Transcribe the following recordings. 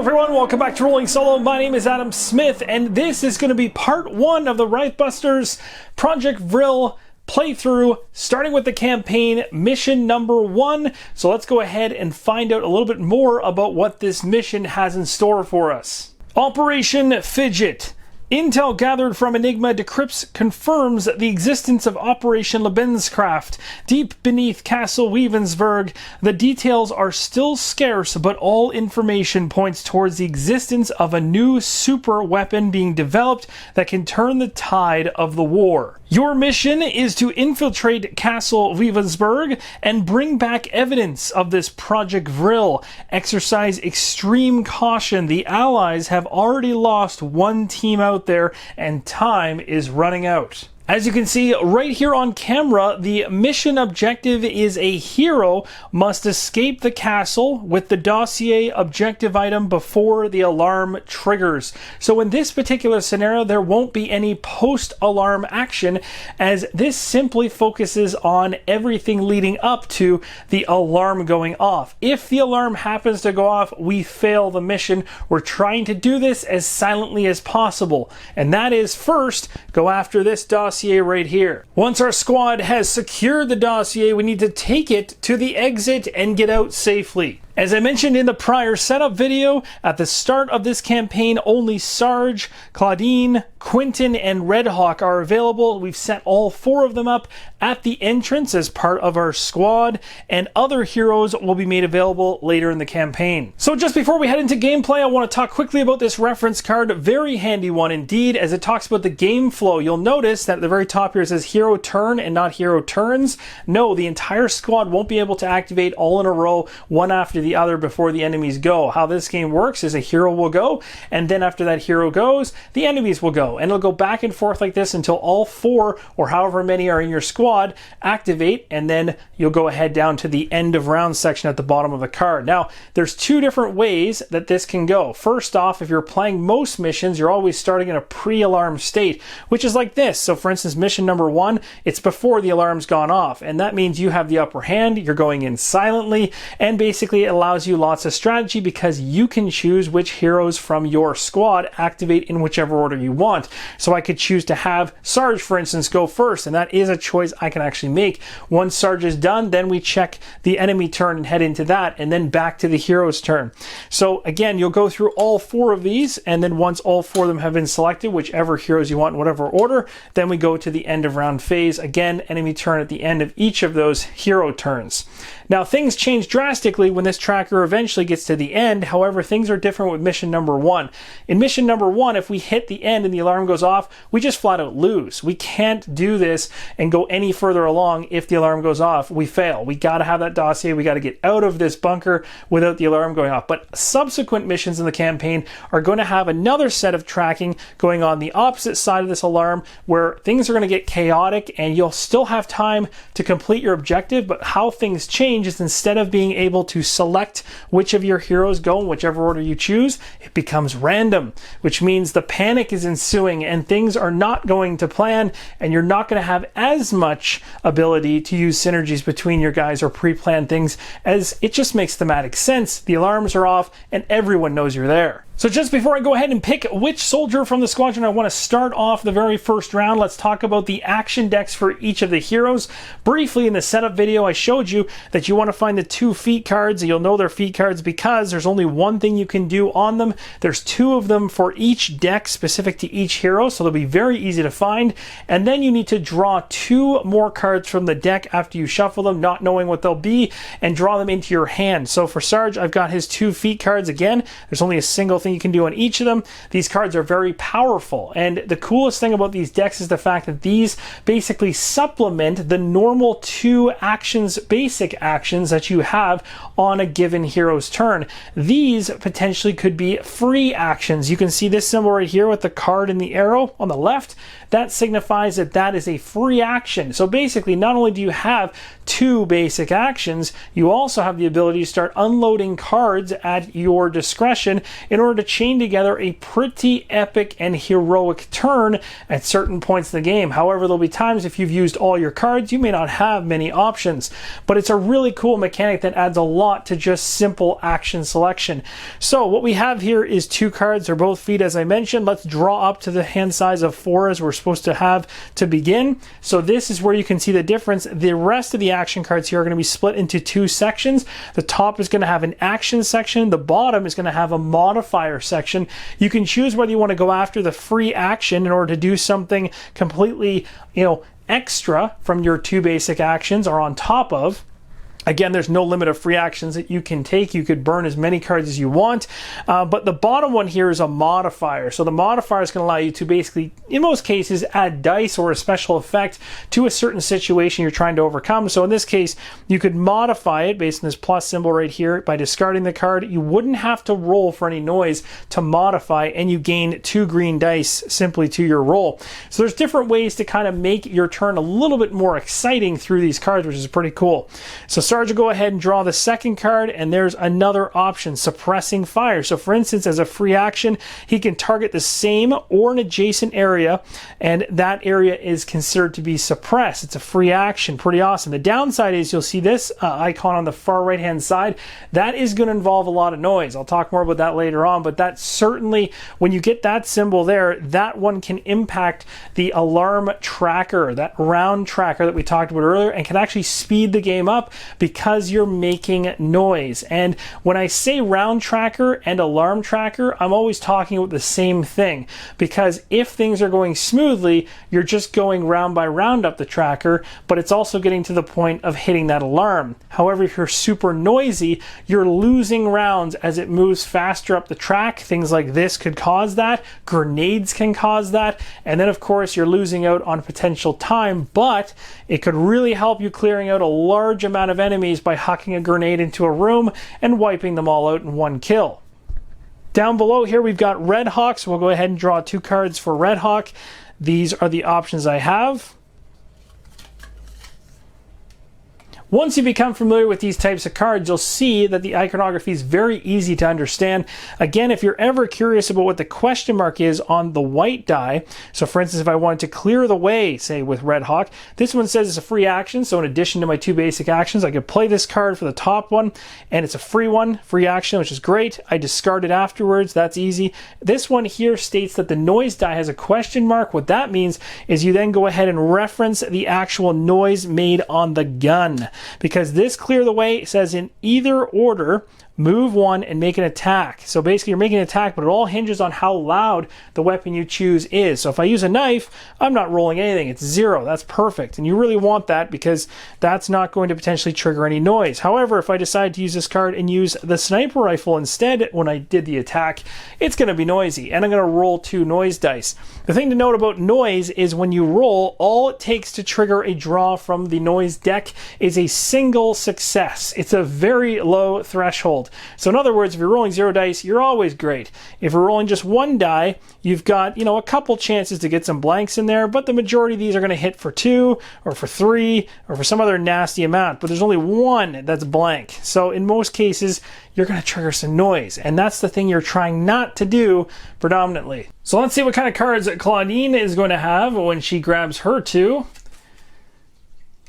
everyone, welcome back to Rolling Solo. My name is Adam Smith, and this is going to be part 1 of the Reichbusters Projekt Vril playthrough, starting with the campaign mission number 1. So let's go ahead and find out a little bit more about what this mission has in store for us. Operation Fidget. Intel gathered from Enigma decrypts confirms the existence of Operation Lebenskraft deep beneath Castle Wewelsburg. The details are still scarce, but all information points towards the existence of a new super weapon being developed that can turn the tide of the war. Your mission is to infiltrate Castle Wewelsburg and bring back evidence of this Projekt Vril. Exercise extreme caution. The Allies have already lost one team out there, and time is running out. As you can see right here on camera, the mission objective is a hero must escape the castle with the dossier objective item before the alarm triggers. So in this particular scenario, there won't be any post-alarm action, as this simply focuses on everything leading up to the alarm going off. If the alarm happens to go off, we fail the mission. We're trying to do this as silently as possible. And that is, first, go after this dossier right here. Once our squad has secured the dossier, we need to take it to the exit and get out safely. As I mentioned in the prior setup video, at the start of this campaign, only Sarge, Claudine, Quentin, and Red Hawk are available. We've set all 4 of them up at the entrance as part of our squad, and other heroes will be made available later in the campaign. So just before we head into gameplay, I want to talk quickly about this reference card. Very handy one indeed, as it talks about the game flow. You'll notice that at the very top here it says hero turn and not hero turns. No, the entire squad won't be able to activate all in a row, one after the other, before the enemies go. How this game works is a hero will go, and then after that hero goes, the enemies will go, and it'll go back and forth like this until all 4 or however many are in your squad activate, and then you'll go ahead down to the end of round section at the bottom of the card. Now, there's 2 different ways that this can go. First off, if you're playing most missions, you're always starting in a pre-alarm state, which is like this. So for instance, mission number 1, it's before the alarm's gone off, and that means you have the upper hand. You're going in silently, and basically it allows you lots of strategy because you can choose which heroes from your squad activate in whichever order you want. So I could choose to have Sarge, for instance, go first, and that is a choice I can actually make. Once Sarge is done, then we check the enemy turn and head into that, and then back to the hero's turn. So again, you'll go through all 4 of these, and then once all 4 of them have been selected, whichever heroes you want in whatever order, then we go to the end of round phase. Again, enemy turn at the end of each of those hero turns. Now, things change drastically when this tracker eventually gets to the end. However, things are different with mission number 1. In mission number 1, if we hit the end and the alarm goes off, we just flat out lose. We can't do this and go any further along if the alarm goes off. We fail. We got to have that dossier. We got to get out of this bunker without the alarm going off. But subsequent missions in the campaign are going to have another set of tracking going on the opposite side of this alarm, where things are going to get chaotic and you'll still have time to complete your objective. But how things change is, instead of being able to select which of your heroes go in whichever order you choose, it becomes random, which means the panic is ensuing and things are not going to plan, and you're not going to have as much ability to use synergies between your guys or pre-plan things, as it just makes thematic sense. The alarms are off and everyone knows you're there. So just before I go ahead and pick which soldier from the squadron I want to start off the very first round, let's talk about the action decks for each of the heroes. Briefly, in the setup video, I showed you that you want to find the 2 feat cards. You'll know they're feat cards because there's only one thing you can do on them. There's 2 of them for each deck specific to each hero, so they'll be very easy to find. And then you need to draw 2 more cards from the deck after you shuffle them, not knowing what they'll be, and draw them into your hand. So for Sarge, I've got his 2 feat cards. Again, there's only a single thing you can do on each of them. These cards are very powerful, and the coolest thing about these decks is the fact that these basically supplement the normal 2 actions, basic actions that you have on a given hero's turn. These potentially could be free actions. You can see this symbol right here with the card and the arrow on the left. That signifies that that is a free action. So basically, not only do you have 2 basic actions, you also have the ability to start unloading cards at your discretion in order to chain together a pretty epic and heroic turn at certain points in the game. However, there'll be times if you've used all your cards, you may not have many options. But it's a really cool mechanic that adds a lot to just simple action selection. So what we have here is 2 cards. They're both feet, as I mentioned. Let's draw up to the hand size of 4 as we're supposed to have to begin. So this is where you can see the difference. The rest of the action cards here are going to be split into 2 sections. The top is going to have an action section. The bottom is going to have a modifier section. You can choose whether you want to go after the free action in order to do something completely, extra from your 2 basic actions or on top of. Again, there's no limit of free actions that you can take. You could burn as many cards as you want. But the bottom one here is a modifier. So the modifier is going to allow you to basically, in most cases, add dice or a special effect to a certain situation you're trying to overcome. So in this case, you could modify it based on this plus symbol right here by discarding the card. You wouldn't have to roll for any noise to modify, and you gain 2 green dice simply to your roll. So there's different ways to kind of make your turn a little bit more exciting through these cards, which is pretty cool. So Sarge will go ahead and draw the second card, and there's another option, suppressing fire. So for instance, as a free action, he can target the same or an adjacent area, and that area is considered to be suppressed. It's a free action. Pretty awesome. The downside is you'll see this icon on the far right hand side. That is going to involve a lot of noise. I'll talk more about that later on, but that certainly, when you get that symbol there, that one can impact the alarm tracker, that round tracker that we talked about earlier, and can actually speed the game up because you're making noise. And when I say round tracker and alarm tracker, I'm always talking about the same thing, because if things are going smoothly, you're just going round by round up the tracker, but it's also getting to the point of hitting that alarm. However, if you're super noisy, you're losing rounds as it moves faster up the track. Things like this could cause that. Grenades can cause that. And then of course you're losing out on potential time, but it could really help you clearing out a large amount of enemies by hucking a grenade into a room and wiping them all out in one kill. Down below here we've got Red Hawk, so we'll go ahead and draw 2 cards for Red Hawk. These are the options I have. Once you become familiar with these types of cards, you'll see that the iconography is very easy to understand. Again, if you're ever curious about what the question mark is on the white die, so for instance, if I wanted to clear the way, say with Red Hawk, this one says it's a free action, so in addition to my 2 basic actions, I could play this card for the top one, and it's a free one, free action, which is great. I discard it afterwards, that's easy. This one here states that the noise die has a question mark. What that means is you then go ahead and reference the actual noise made on the gun. Because this clear the way says in either order, move 1 and make an attack. So basically you're making an attack, but it all hinges on how loud the weapon you choose is. So if I use a knife, I'm not rolling anything. It's 0. That's perfect. And you really want that because that's not going to potentially trigger any noise. However, if I decide to use this card and use the sniper rifle instead when I did the attack, it's going to be noisy. And I'm going to roll 2 noise dice. The thing to note about noise is when you roll, all it takes to trigger a draw from the noise deck is a single success. It's a very low threshold. So in other words, if you're rolling 0 dice, you're always great. If you're rolling just 1 die, you've got, a couple chances to get some blanks in there, but the majority of these are going to hit for 2 or for 3 or for some other nasty amount, but there's only 1 that's blank. So in most cases, you're going to trigger some noise, and that's the thing you're trying not to do predominantly. So let's see what kind of cards that Claudine is going to have when she grabs her 2.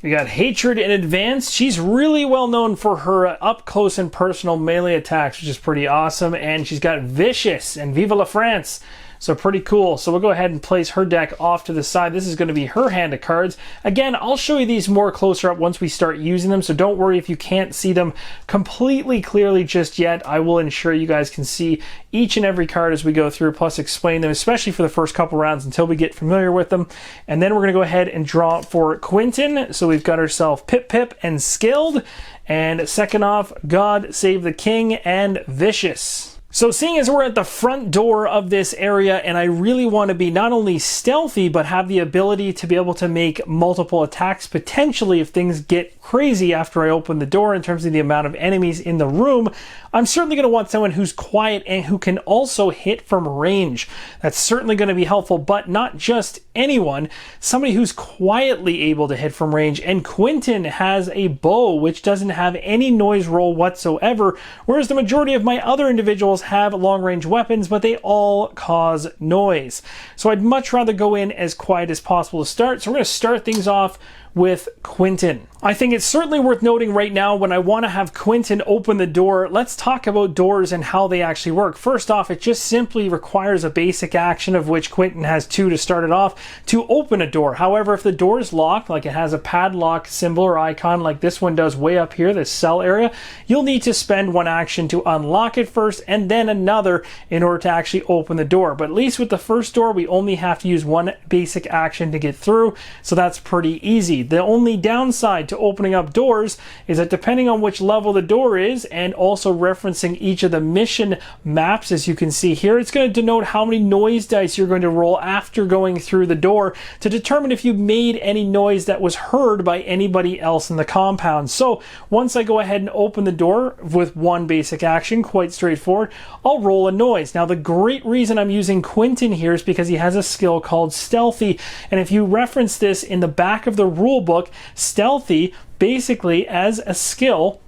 We got Hatred in Advance. She's really well known for her up close and personal melee attacks, which is pretty awesome. And she's got Vicious and Vive la France. So pretty cool. So we'll go ahead and place her deck off to the side. This is going to be her hand of cards. Again, I'll show you these more closer up once we start using them. So don't worry if you can't see them completely clearly just yet. I will ensure you guys can see each and every card as we go through, plus explain them, especially for the first couple rounds until we get familiar with them. And then we're going to go ahead and draw for Quentin. So we've got ourselves Pip Pip and Skilled. And second off, God Save the King and Vicious. So seeing as we're at the front door of this area and I really want to be not only stealthy but have the ability to be able to make multiple attacks potentially if things get crazy after I open the door in terms of the amount of enemies in the room, I'm certainly going to want someone who's quiet and who can also hit from range. That's certainly going to be helpful, but not just anyone, somebody who's quietly able to hit from range. And Quentin has a bow which doesn't have any noise roll whatsoever, whereas the majority of my other individuals have long-range weapons, but they all cause noise. So I'd much rather go in as quiet as possible to start. So we're going to start things off with Quentin. I think it's certainly worth noting right now when I want to have Quentin open the door, let's talk about doors and how they actually work. First off, it just simply requires a basic action, of which Quentin has 2 to start it off, to open a door. However, if the door is locked, like it has a padlock symbol or icon like this one does way up here, this cell area, you'll need to spend 1 action to unlock it first and then another in order to actually open the door. But at least with the first door, we only have to use 1 basic action to get through, so that's pretty easy. The only downside to opening up doors is that depending on which level the door is, and also referencing each of the mission maps, as you can see here, it's going to denote how many noise dice you're going to roll after going through the door to determine if you made any noise that was heard by anybody else in the compound. So once I go ahead and open the door with 1 basic action, quite straightforward, I'll roll a noise. Now the great reason I'm using Quentin here is because he has a skill called Stealthy, and if you reference this in the back of the rule book, Stealthy basically as a skill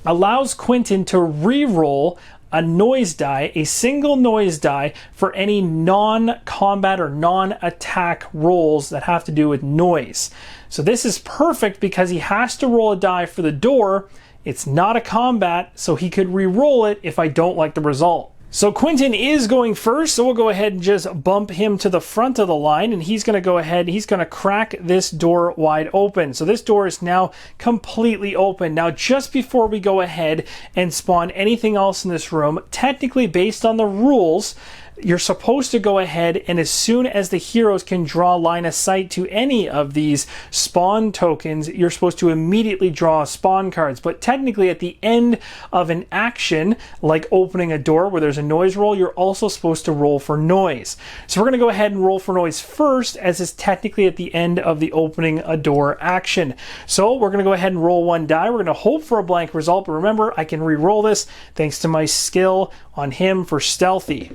allows Quentin to re-roll a noise die, a single noise die, for any non-combat or non-attack rolls that have to do with noise. So this is perfect because he has to roll a die for the door. It's not a combat, so he could re-roll it if I don't like the result. So Quentin is going first, so we'll go ahead and just bump him to the front of the line, and he's going to go ahead, he's going to crack this door wide open. So this door is now completely open. Now just before we go ahead and spawn anything else in this room, technically based on the rules, you're supposed to go ahead and as soon as the heroes can draw line of sight to any of these spawn tokens, you're supposed to immediately draw spawn cards. But technically at the end of an action, like opening a door where there's a noise roll, you're also supposed to roll for noise. So we're going to go ahead and roll for noise first, as it's technically at the end of the opening a door action. So we're going to go ahead and roll 1 die. We're going to hope for a blank result, but remember, I can re-roll this thanks to my skill on him for Stealthy.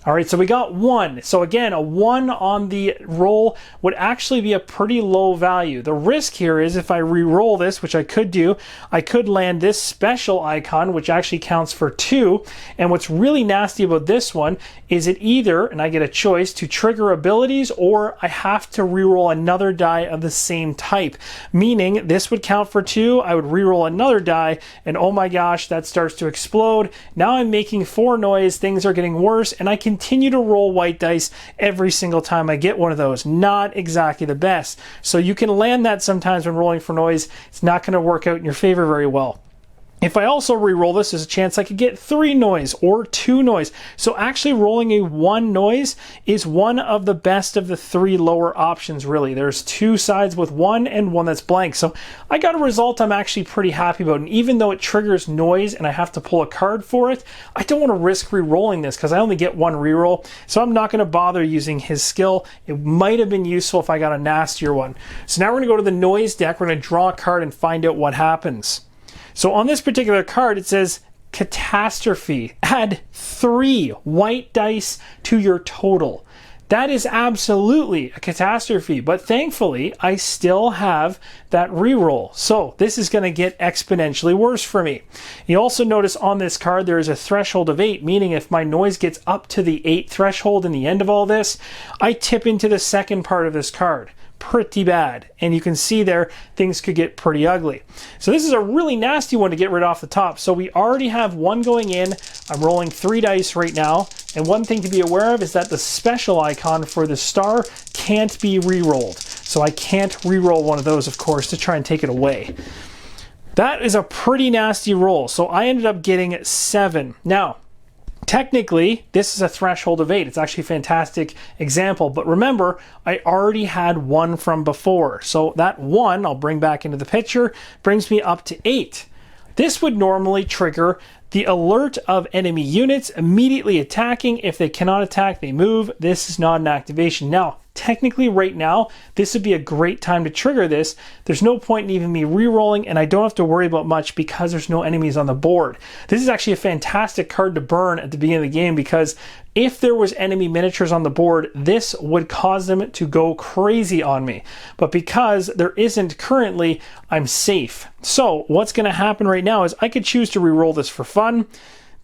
All right, so we got 1. So again, a 1 on the roll would actually be a pretty low value. The risk here is if I re-roll this, which I could do, I could land this special icon, which actually counts for 2. And what's really nasty about this one is it either, and I get a choice, to trigger abilities, or I have to re-roll another die of the same type. Meaning this would count for 2, I would re-roll another die, and oh my gosh, that starts to explode. Now I'm making 4 noise, things are getting worse, and I continue to roll white dice every single time I get one of those. Not exactly the best. So you can land that sometimes when rolling for noise. It's not going to work out in your favor very well. If I also re-roll this, there's a chance I could get 3 noise or 2 noise. So actually rolling a 1 noise is one of the best of the 3 lower options, really. There's 2 sides with 1 and 1 that's blank. So I got a result I'm actually pretty happy about. And even though it triggers noise and I have to pull a card for it, I don't want to risk re-rolling this because I only get 1 re-roll. So I'm not going to bother using his skill. It might have been useful if I got a nastier one. So now we're going to go to the noise deck. We're going to draw a card and find out what happens. So on this particular card, it says Catastrophe. Add 3 white dice to your total. That is absolutely a catastrophe, but thankfully I still have that reroll. So this is going to get exponentially worse for me. You also notice on this card there is a threshold of 8, meaning if my noise gets up to the 8 threshold in the end of all this, I tip into the second part of this card. Pretty bad, and you can see there things could get pretty ugly. So this is a really nasty one to get rid off the top. So we already have 1 going in. I'm rolling 3 dice right now, and one thing to be aware of is that the special icon for the star can't be re-rolled. So I can't re-roll one of those, of course, to try and take it away. That is a pretty nasty roll. So I ended up getting 7. Now technically, this is a threshold of 8. It's actually a fantastic example. But remember, I already had 1 from before. So that 1, I'll bring back into the picture, brings me up to 8. This would normally trigger the alert of enemy units immediately attacking. If they cannot attack, they move. This is not an activation. Now, technically right now, this would be a great time to trigger this. There's no point in even me re-rolling, and I don't have to worry about much because there's no enemies on the board. This is actually a fantastic card to burn at the beginning of the game, because if there was enemy miniatures on the board, this would cause them to go crazy on me. But because there isn't currently, I'm safe. So what's going to happen right now is I could choose to re-roll this for fun.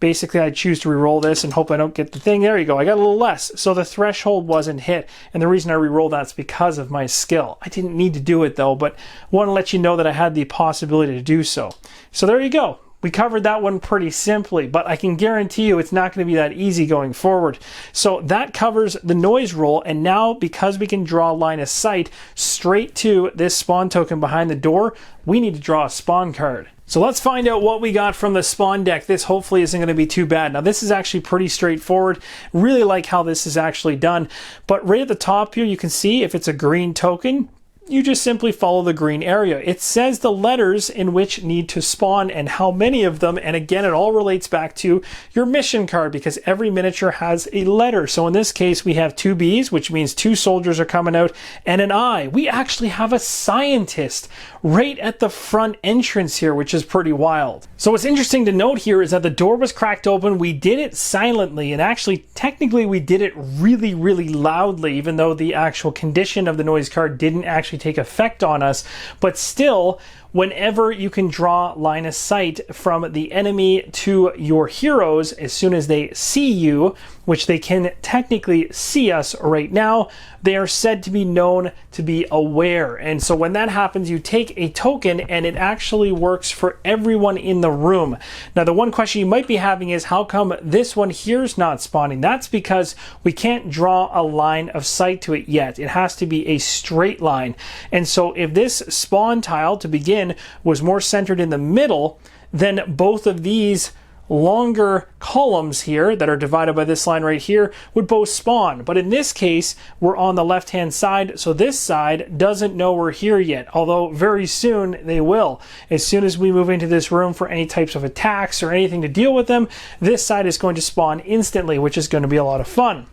Basically, I choose to re-roll this and hope I don't get the thing. There you go. I got a little less. So the threshold wasn't hit. And the reason I re-rolled that is because of my skill. I didn't need to do it though, but want to let you know that I had the possibility to do so. So there you go. We covered that one pretty simply, but I can guarantee you it's not going to be that easy going forward. So that covers the noise roll, and now because we can draw line of sight straight to this spawn token behind the door, we need to draw a spawn card. So let's find out what we got from the spawn deck. This hopefully isn't going to be too bad. Now this is actually pretty straightforward. Really like how this is actually done. But right at the top here you can see if it's a green token, you just simply follow the green area. It says the letters in which need to spawn and how many of them, and again it all relates back to your mission card because every miniature has a letter. So in this case we have 2 B's, which means 2 soldiers are coming out, and an I. We actually have a scientist right at the front entrance here, which is pretty wild. So what's interesting to note here is that the door was cracked open. We did it silently, and actually technically we did it really, really loudly, even though the actual condition of the noise card didn't actually take effect on us. But still, whenever you can draw line of sight from the enemy to your heroes, as soon as they see you, which they can technically see us right now, they are said to be known to be aware. And so when that happens, you take a token and it actually works for everyone in the room. Now, the one question you might be having is how come this one here is not spawning? That's because we can't draw a line of sight to it yet. It has to be a straight line. And so if this spawn tile to begin was more centered in the middle, then both of these longer columns here that are divided by this line right here would both spawn. But in this case, we're on the left hand side, so this side doesn't know we're here yet, although very soon they will. As soon as we move into this room for any types of attacks or anything to deal with them, this side is going to spawn instantly, which is going to be a lot of fun.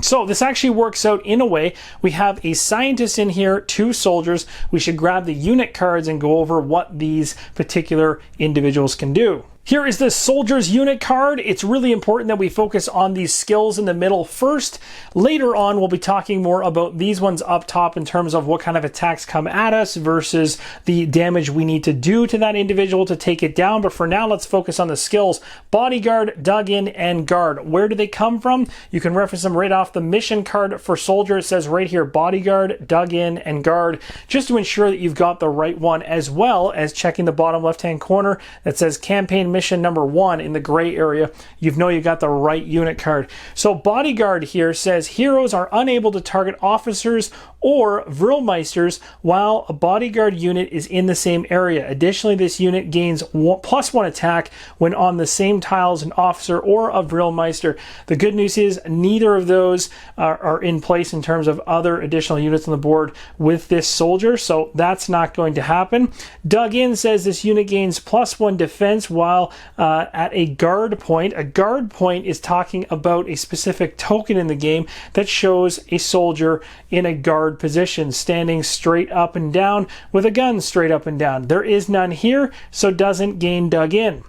So this actually works out in a way. We have a scientist in here, 2 soldiers. We should grab the unit cards and go over what these particular individuals can do. Here is the soldier's unit card. It's really important that we focus on these skills in the middle first. Later on, we'll be talking more about these ones up top in terms of what kind of attacks come at us versus the damage we need to do to that individual to take it down. But for now, let's focus on the skills. Bodyguard, dug in, and guard. Where do they come from? You can reference them right off the mission card for soldier. It says right here, bodyguard, dug in, and guard, just to ensure that you've got the right one, as well as checking the bottom left-hand corner that says campaign mission number 1 in the gray area. You know you got the right unit card. So bodyguard here says heroes are unable to target officers or Vrilmeisters while a bodyguard unit is in the same area. Additionally, this unit gains +1 attack when on the same tile as an officer or a Vrilmeister. The good news is neither of those are in place in terms of other additional units on the board with this soldier, so that's not going to happen. Dug in says this unit gains +1 defense while at a guard point. A guard point is talking about a specific token in the game that shows a soldier in a guard position, standing straight up and down with a gun straight up and down. There is none here, so doesn't gain dug in.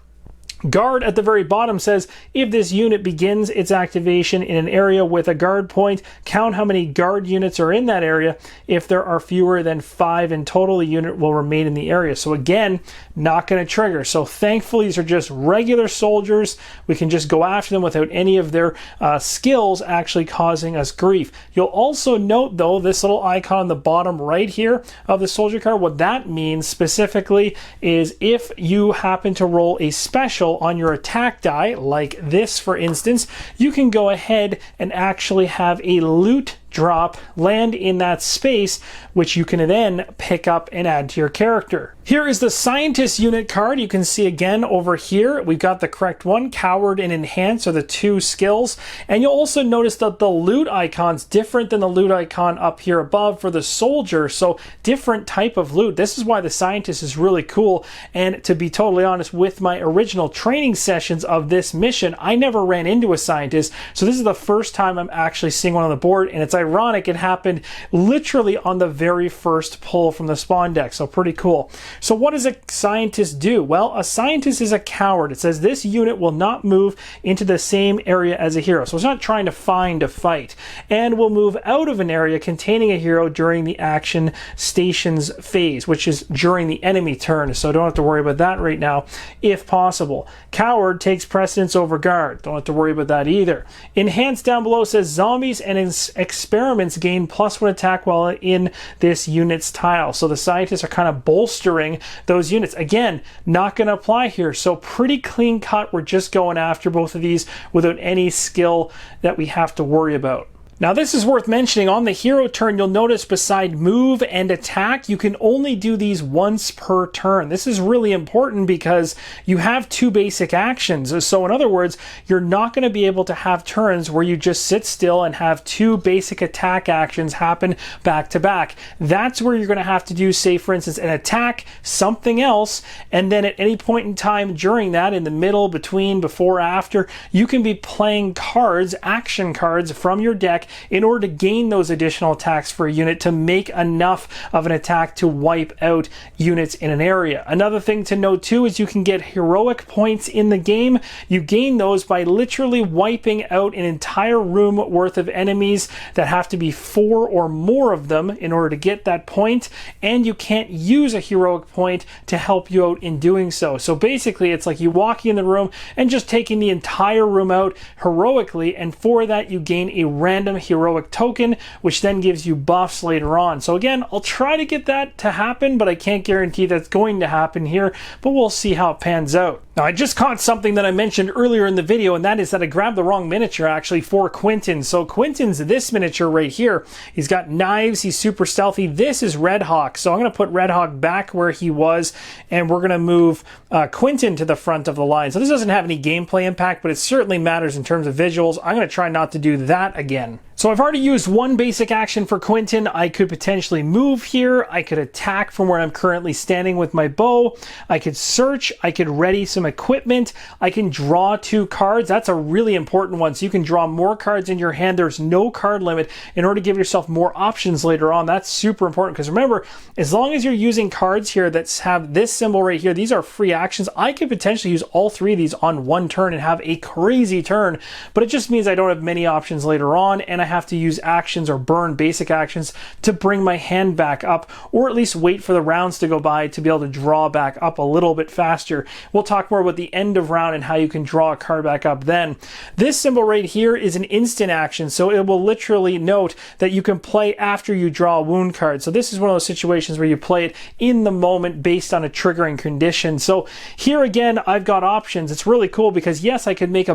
Guard at the very bottom says if this unit begins its activation in an area with a guard point, count how many guard units are in that area. If there are fewer than 5 in total, the unit will remain in the area. So again, not going to trigger. So thankfully these are just regular soldiers. We can just go after them without any of their skills actually causing us grief. You'll also note though this little icon on the bottom right here of the soldier card, what that means specifically is if you happen to roll a special on your attack die, like this for instance, you can go ahead and actually have a loot drop land in that space, which you can then pick up and add to your character. Here is the scientist unit card. You can see again over here, we've got the correct one. Coward and enhance are the 2 skills. And you'll also notice that the loot icon's different than the loot icon up here above for the soldier. So different type of loot. This is why the scientist is really cool. And to be totally honest, with my original training sessions of this mission, I never ran into a scientist. So this is the first time I'm actually seeing one on the board, and it's ironic, it happened literally on the very first pull from the spawn deck, so pretty cool. So what does a scientist do? Well, a scientist is a coward. It says this unit will not move into the same area as a hero, so it's not trying to find a fight, and will move out of an area containing a hero during the action stations phase, which is during the enemy turn, so don't have to worry about that right now if possible. Coward takes precedence over guard. Don't have to worry about that either. Enhanced down below says zombies and experiments gain +1 attack while in this unit's tile. So the scientists are kind of bolstering those units. Again, not going to apply here. So pretty clean cut. We're just going after both of these without any skill that we have to worry about. Now this is worth mentioning. On the hero turn, you'll notice beside move and attack, you can only do these once per turn. This is really important because you have 2 basic actions. So in other words, you're not going to be able to have turns where you just sit still and have 2 basic attack actions happen back to back. That's where you're going to have to do, say for instance, an attack, something else, and then at any point in time during that, in the middle, between, before, after, you can be playing cards, action cards from your deck in order to gain those additional attacks for a unit to make enough of an attack to wipe out units in an area. Another thing to note too is you can get heroic points in the game. You gain those by literally wiping out an entire room worth of enemies that have to be 4 or more of them in order to get that point, and you can't use a heroic point to help you out in doing so. So basically it's like you walking in the room and just taking the entire room out heroically, and for that you gain a random heroic token, which then gives you buffs later on. So again, I'll try to get that to happen, but I can't guarantee that's going to happen here, but we'll see how it pans out. Now, I just caught something that I mentioned earlier in the video, and that is that I grabbed the wrong miniature actually for Quentin. So Quentin's this miniature right here. He's got knives, he's super stealthy. This is Red Hawk, so I'm going to put Red Hawk back where he was, and we're going to move Quentin to the front of the line. So this doesn't have any gameplay impact, but it certainly matters in terms of visuals. I'm going to try not to do that again. So I've already used 1 basic action for Quentin. I could potentially move here. I could attack from where I'm currently standing with my bow. I could search. I could ready some equipment. I can draw 2 cards. That's a really important one. So you can draw more cards in your hand. There's no card limit in order to give yourself more options later on. That's super important because remember, as long as you're using cards here that have this symbol right here, these are free actions. I could potentially use all 3 of these on 1 turn and have a crazy turn, but it just means I don't have many options later on, and I have to use actions or burn basic actions to bring my hand back up, or at least wait for the rounds to go by to be able to draw back up a little bit faster. We'll talk more about the end of round and how you can draw a card back up then. This symbol right here is an instant action, so it will literally note that you can play after you draw a wound card. So this is one of those situations where you play it in the moment based on a triggering condition. So here again, I've got options. It's really cool because yes, I could make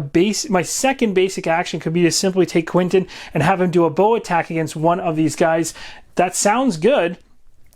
my second basic action could be to simply take Quentin and have him do a bow attack against one of these guys. That sounds good.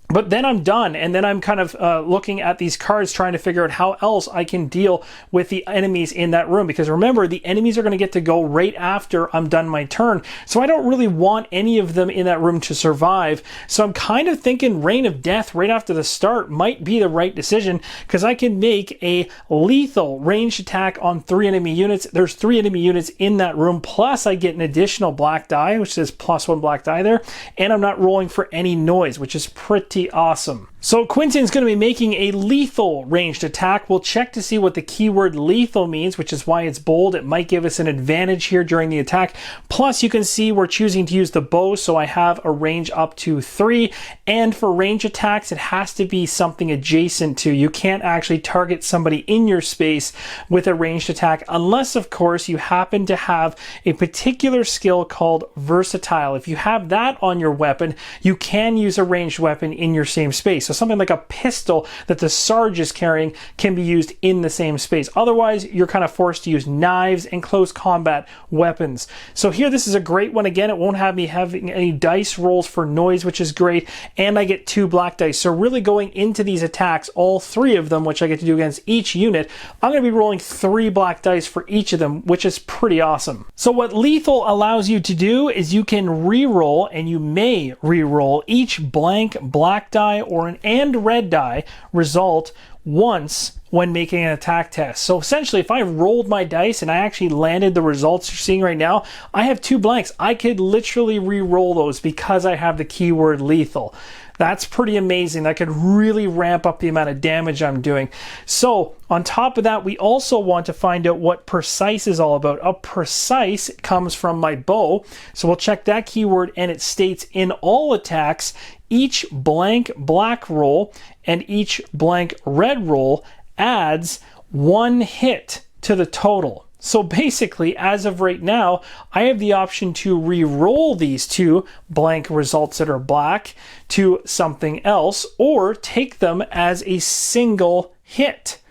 But then I'm done, and then I'm kind of looking at these cards trying to figure out how else I can deal with the enemies in that room. Because remember, the enemies are going to get to go right after I'm done my turn. So I don't really want any of them in that room to survive. So I'm kind of thinking Reign of Death right after the start might be the right decision, because I can make a lethal ranged attack on 3 enemy units. There's 3 enemy units in that room, plus I get an additional black die, which says +1 black die there, and I'm not rolling for any noise, which is pretty awesome. So Quentin's going to be making a lethal ranged attack. We'll check to see what the keyword lethal means, which is why it's bold. It might give us an advantage here during the attack. Plus, you can see we're choosing to use the bow, so I have a range up to 3. And for range attacks, it has to be something adjacent to. You can't actually target somebody in your space with a ranged attack, unless, of course, you happen to have a particular skill called versatile. If you have that on your weapon, you can use a ranged weapon in your same space. So something like a pistol that the Sarge is carrying can be used in the same space. Otherwise, you're kind of forced to use knives and close combat weapons. So here, this is a great one. Again, it won't have me having any dice rolls for noise, which is great. And I get 2 black dice. So really going into these attacks, all 3 of them, which I get to do against each unit, I'm going to be rolling 3 black dice for each of them, which is pretty awesome. So what lethal allows you to do is you can re-roll, and you may re-roll each blank black die or an and red die result once when making an attack test. So essentially, if I rolled my dice and I actually landed the results you're seeing right now, I have 2 blanks. I could literally re-roll those because I have the keyword lethal. That's pretty amazing. That could really ramp up the amount of damage I'm doing. So on top of that, we also want to find out what precise is all about. A precise comes from my bow. So we'll check that keyword, and it states in all attacks, each blank black roll and each blank red roll adds 1 hit to the total. So basically, as of right now, I have the option to re-roll these 2 blank results that are black to something else, or take them as a single hit,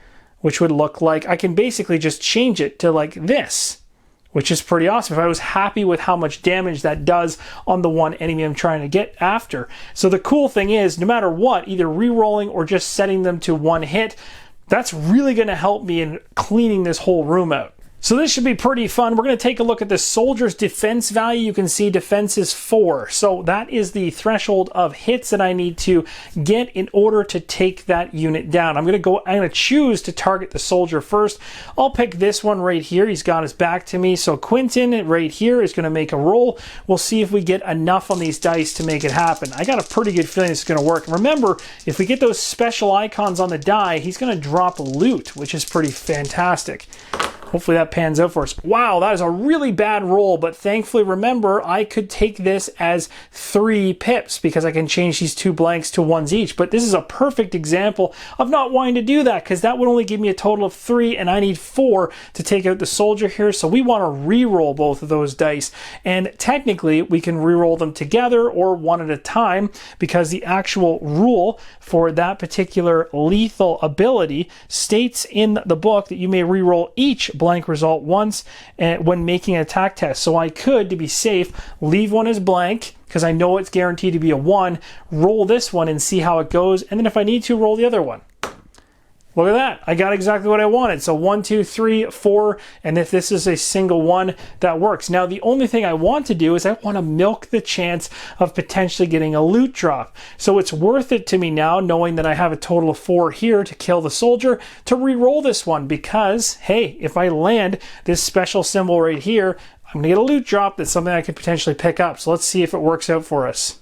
which would look like I can basically just change it to like this, which is pretty awesome if I was happy with how much damage that does on the one enemy I'm trying to get after. So the cool thing is, no matter what, either re-rolling or just setting them to 1 hit, that's really going to help me in cleaning this whole room out. So this should be pretty fun. We're going to take a look at the soldier's defense value. You can see defense is 4. So that is the threshold of hits that I need to get in order to take that unit down. I'm going to choose to target the soldier first. I'll pick this one right here. He's got his back to me. So Quentin right here is going to make a roll. We'll see if we get enough on these dice to make it happen. I got a pretty good feeling it's going to work. And remember, if we get those special icons on the die, he's going to drop loot, which is pretty fantastic. Hopefully that pans out for us. Wow, that is a really bad roll, but thankfully, remember, I could take this as 3 pips because I can change these 2 blanks to 1s each. But this is a perfect example of not wanting to do that because that would only give me a total of 3, and I need 4 to take out the soldier here. So we want to re-roll both of those dice. And technically, we can re-roll them together or one at a time because the actual rule for that particular lethal ability states in the book that you may re-roll each blank result once when making an attack test. So I could, to be safe, leave one as blank because I know it's guaranteed to be a 1, roll this one and see how it goes, and then if I need to, roll the other one. Look at that. I got exactly what I wanted. So 1, 2, 3, 4, and if this is a single 1, that works. Now, the only thing I want to do is I want to milk the chance of potentially getting a loot drop. So it's worth it to me now, knowing that I have a total of 4 here to kill the soldier, to re-roll this one because, hey, if I land this special symbol right here, I'm going to get a loot drop that's something I could potentially pick up. So let's see if it works out for us.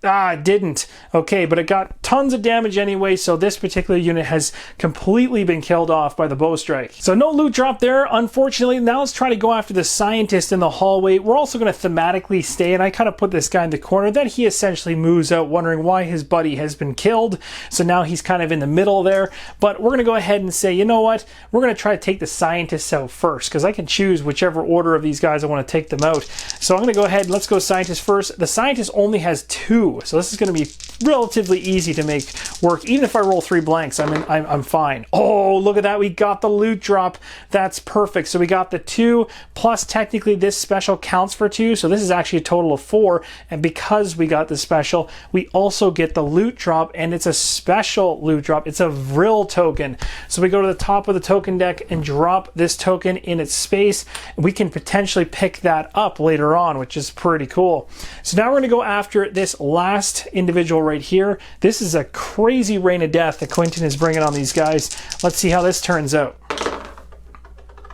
Ah, it didn't. Okay, but it got tons of damage anyway, so this particular unit has completely been killed off by the bow strike. So no loot drop there, unfortunately. Now let's try to go after the scientist in the hallway. We're also going to thematically stay, and I kind of put this guy in the corner. Then he essentially moves out, wondering why his buddy has been killed. So now he's kind of in the middle there. But we're going to go ahead and say, you know what? We're going to try to take the scientists out first, because I can choose whichever order of these guys I want to take them out. So I'm going to go ahead and let's go scientist first. The scientist only has 2. So this is going to be relatively easy to make work. Even if I roll 3 blanks, I'm fine. Oh, look at that. We got the loot drop. That's perfect. So we got the 2, plus technically this special counts for 2. So this is actually a total of 4. And because we got the special, we also get the loot drop, and it's a special loot drop. It's a Vril token. So we go to the top of the token deck and drop this token in its space. We can potentially pick that up later on, which is pretty cool. So now we're going to go after this last individual right here. This is a crazy rain of death that Quentin is bringing on these guys. Let's see how this turns out.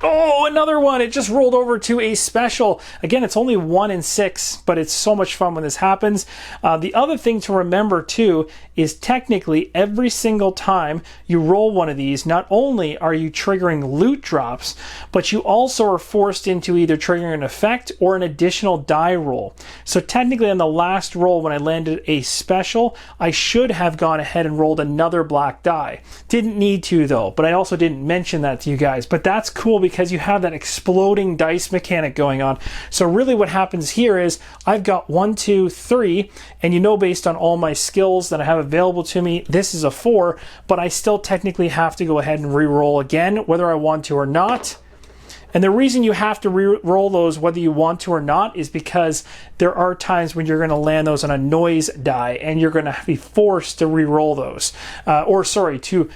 Oh, another one. It just rolled over to a special. Again, it's only 1 in 6, but it's so much fun when this happens. The other thing to remember, too, is technically every single time you roll one of these, not only are you triggering loot drops, but you also are forced into either triggering an effect or an additional die roll. So technically on the last roll, when I landed a special, I should have gone ahead and rolled another black die. Didn't need to, though, but I also didn't mention that to you guys. But that's cool because you have that exploding dice mechanic going on. So really what happens here is I've got 1, 2, 3, and you know, based on all my skills that I have available to me, this is a 4, but I still technically have to go ahead and re-roll again, whether I want to or not. And the reason you have to re-roll those whether you want to or not is because there are times when you're going to land those on a noise die and you're going to be forced to re-roll those. To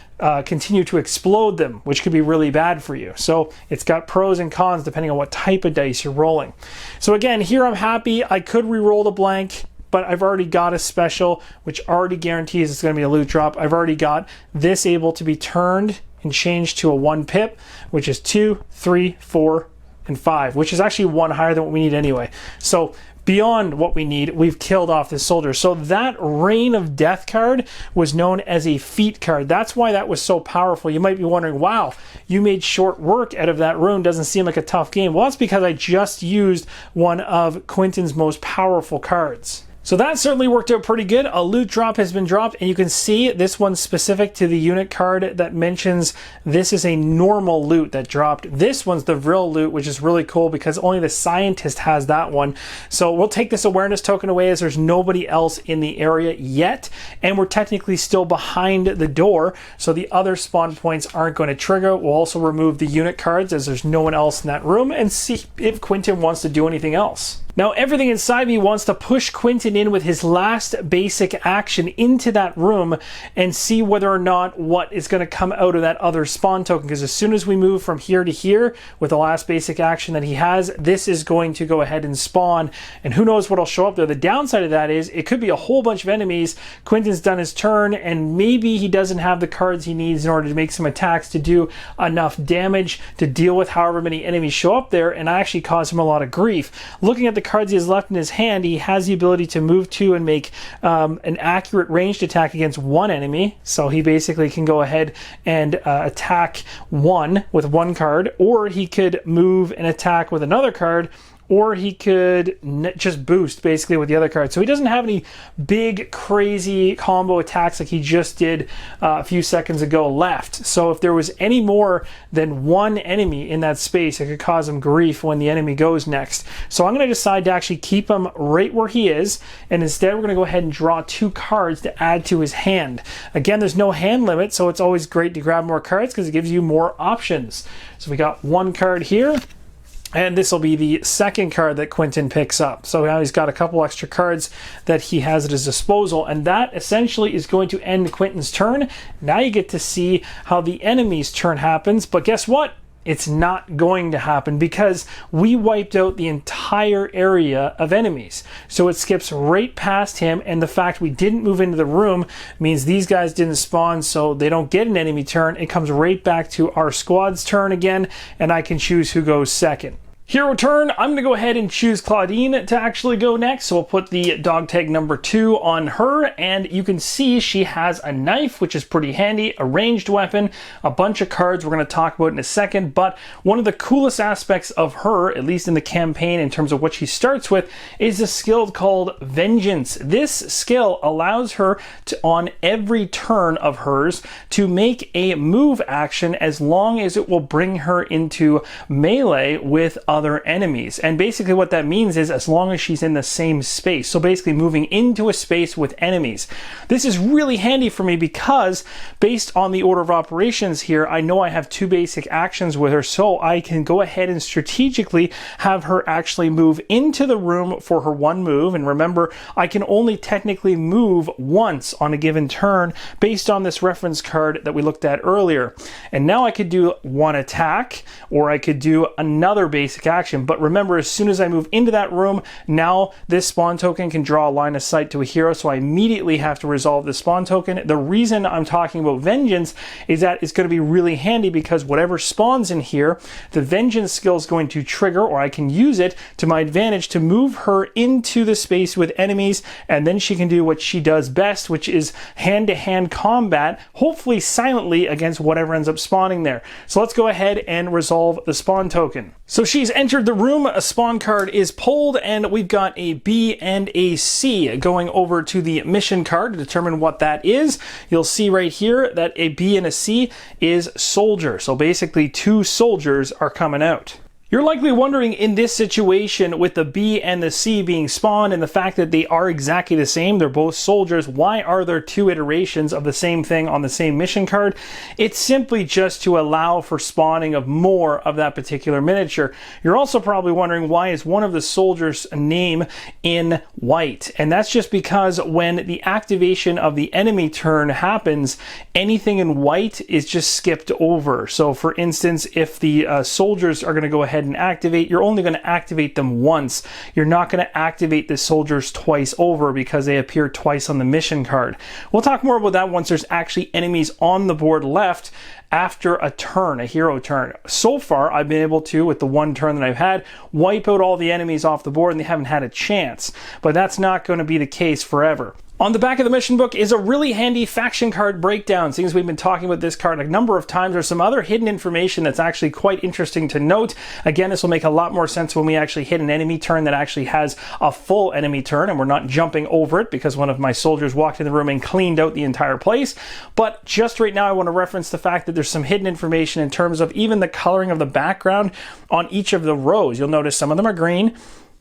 continue to explode them, which could be really bad for you. So it's got pros and cons depending on what type of dice you're rolling. So again, here I'm happy. I could re-roll the blank, but I've already got a special, which already guarantees it's going to be a loot drop. I've already got this able to be turned and changed to a 1 pip, which is 2, 3, 4, and 5, which is actually 1 higher than what we need anyway. So beyond what we need, we've killed off this soldier. So that Reign of Death card was known as a feat card. That's why that was so powerful. You might be wondering, wow, you made short work out of that rune. Doesn't seem like a tough game. Well, that's because I just used one of Quentin's most powerful cards. So that certainly worked out pretty good. A loot drop has been dropped, and you can see this one's specific to the unit card that mentions this is a normal loot that dropped. This one's the Vril loot, which is really cool because only the scientist has that one. So we'll take this awareness token away as there's nobody else in the area yet, and we're technically still behind the door, so the other spawn points aren't going to trigger. We'll also remove the unit cards as there's no one else in that room and see if Quentin wants to do anything else. Now everything inside me wants to push Quentin in with his last basic action into that room and see whether or not what is going to come out of that other spawn token, because as soon as we move from here to here with the last basic action that he has, this is going to go ahead and spawn, and who knows what'll show up there. The downside of that is it could be a whole bunch of enemies. Quentin's done his turn and maybe he doesn't have the cards he needs in order to make some attacks to do enough damage to deal with however many enemies show up there, and actually cause him a lot of grief. Looking at the cards he has left in his hand, he has the ability to move to and make an accurate ranged attack against one enemy. So he basically can go ahead and attack one with one card, or he could move and attack with another card, or he could just boost basically with the other card. So he doesn't have any big crazy combo attacks like he just did a few seconds ago left. So if there was any more than one enemy in that space, it could cause him grief when the enemy goes next. So I'm going to decide to actually keep him right where he is, and instead we're going to go ahead and draw 2 cards to add to his hand. Again, there's no hand limit, so it's always great to grab more cards because it gives you more options. So we got 1 card here, and this will be the second card that Quentin picks up. So now he's got a couple extra cards that he has at his disposal, and that essentially is going to end Quentin's turn. Now you get to see how the enemy's turn happens, but guess what? It's not going to happen because we wiped out the entire area of enemies. So it skips right past him, and the fact we didn't move into the room means these guys didn't spawn, so they don't get an enemy turn. It comes right back to our squad's turn again, and I can choose who goes second. Hero turn, I'm going to go ahead and choose Claudine to actually go next. So we'll put the dog tag number 2 on her, and you can see she has a knife, which is pretty handy, a ranged weapon, a bunch of cards we're going to talk about in a second. But one of the coolest aspects of her, at least in the campaign in terms of what she starts with, is a skill called Vengeance. This skill allows her to, on every turn of hers, to make a move action as long as it will bring her into melee with other enemies. And basically what that means is as long as she's in the same space. So basically moving into a space with enemies. This is really handy for me because based on the order of operations here, I know I have 2 basic actions with her, so I can go ahead and strategically have her actually move into the room for her 1 move. And remember, I can only technically move once on a given turn based on this reference card that we looked at earlier. And now I could do 1 attack, or I could do another basic action. But remember, as soon as I move into that room, now this spawn token can draw a line of sight to a hero, so I immediately have to resolve the spawn token. The reason I'm talking about Vengeance is that it's going to be really handy because whatever spawns in here, the Vengeance skill is going to trigger, or I can use it to my advantage to move her into the space with enemies, and then she can do what she does best, which is hand-to-hand combat, hopefully silently, against whatever ends up spawning there. So let's go ahead and resolve the spawn token. So she's entered the room, a spawn card is pulled, and we've got a B and a C. Going over to the mission card to determine what that is, you'll see right here that a B and a C is soldier. So basically 2 soldiers are coming out. You're likely wondering, in this situation with the B and the C being spawned and the fact that they are exactly the same, they're both soldiers, why are there 2 iterations of the same thing on the same mission card? It's simply just to allow for spawning of more of that particular miniature. You're also probably wondering, why is one of the soldiers' name in white? And that's just because when the activation of the enemy turn happens, anything in white is just skipped over. So for instance, if the soldiers are going to go ahead ahead and activate, you're only going to activate them once. You're not going to activate the soldiers twice over because they appear twice on the mission card. We'll talk more about that once there's actually enemies on the board left after a turn, a hero turn. So far, I've been able to, with the one turn that I've had, wipe out all the enemies off the board and they haven't had a chance. But that's not going to be the case forever. On the back of the mission book is a really handy faction card breakdown. Seeing as we've been talking about this card a number of times, there's some other hidden information that's actually quite interesting to note. Again, this will make a lot more sense when we actually hit an enemy turn that actually has a full enemy turn and we're not jumping over it because one of my soldiers walked in the room and cleaned out the entire place. But just right now, I want to reference the fact that there's some hidden information in terms of even the coloring of the background on each of the rows. You'll notice some of them are green,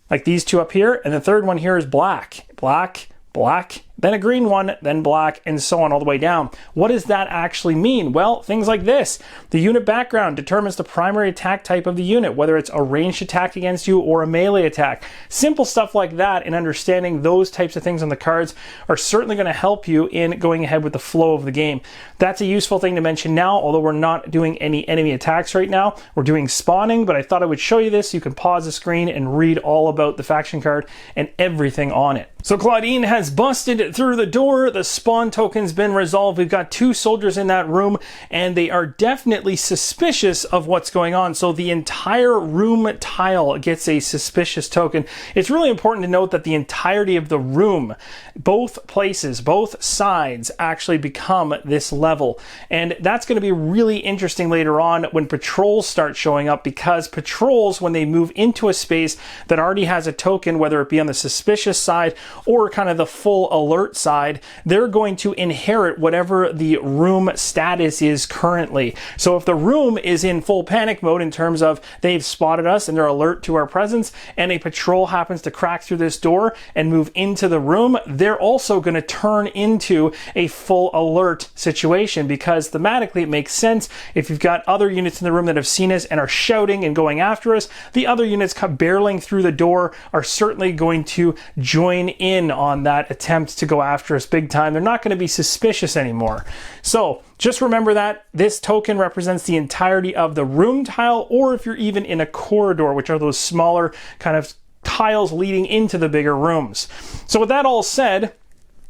like these two up here, and the third one here is black, black, black, then a green one, then black, and so on all the way down. What does that actually mean? Well, things like this. The unit background determines the primary attack type of the unit, whether it's a ranged attack against you or a melee attack. Simple stuff like that and understanding those types of things on the cards are certainly going to help you in going ahead with the flow of the game. That's a useful thing to mention now, although we're not doing any enemy attacks right now. We're doing spawning, but I thought I would show you this. You can pause the screen and read all about the faction card and everything on it. So Claudine has busted through the door. The spawn token's been resolved. We've got 2 soldiers in that room, and they are definitely suspicious of what's going on. So the entire room tile gets a suspicious token. It's really important to note that the entirety of the room, both places, both sides, actually become this level. And that's going to be really interesting later on when patrols start showing up, because patrols, when they move into a space that already has a token, whether it be on the suspicious side or kind of the full alert side, they're going to inherit whatever the room status is currently. So if the room is in full panic mode in terms of they've spotted us and they're alert to our presence, and a patrol happens to crack through this door and move into the room, they're also going to turn into a full alert situation, because thematically it makes sense. If you've got other units in the room that have seen us and are shouting and going after us, the other units barreling through the door are certainly going to join in on that attempt to go after us big time. They're not going to be suspicious anymore. So just remember that this token represents the entirety of the room tile, or if you're even in a corridor, which are those smaller kind of tiles leading into the bigger rooms. So with that all said,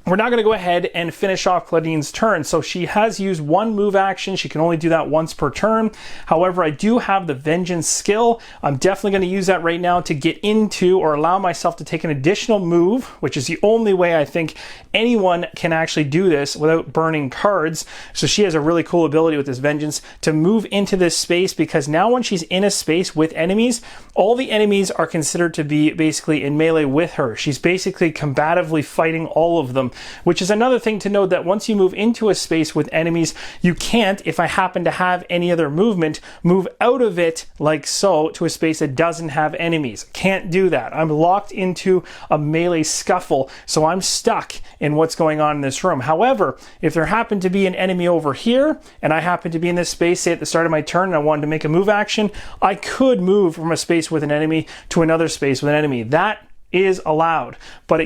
we're now going to go ahead and finish off Claudine's turn. So she has used 1 move action. She can only do that once per turn. However, I do have the Vengeance skill. I'm definitely going to use that right now to get into, or allow myself to take an additional move, which is the only way I think anyone can actually do this without burning cards. So she has a really cool ability with this Vengeance to move into this space, because now when she's in a space with enemies, all the enemies are considered to be basically in melee with her. She's basically combatively fighting all of them, which is another thing to note, that once you move into a space with enemies, you can't, if I happen to have any other movement, move out of it like so to a space that doesn't have enemies. Can't do that. I'm locked into a melee scuffle, so I'm stuck in what's going on in this room. However, if there happened to be an enemy over here, and I happen to be in this space, say at the start of my turn, and I wanted to make a move action, I could move from a space with an enemy to another space with an enemy. That is allowed, but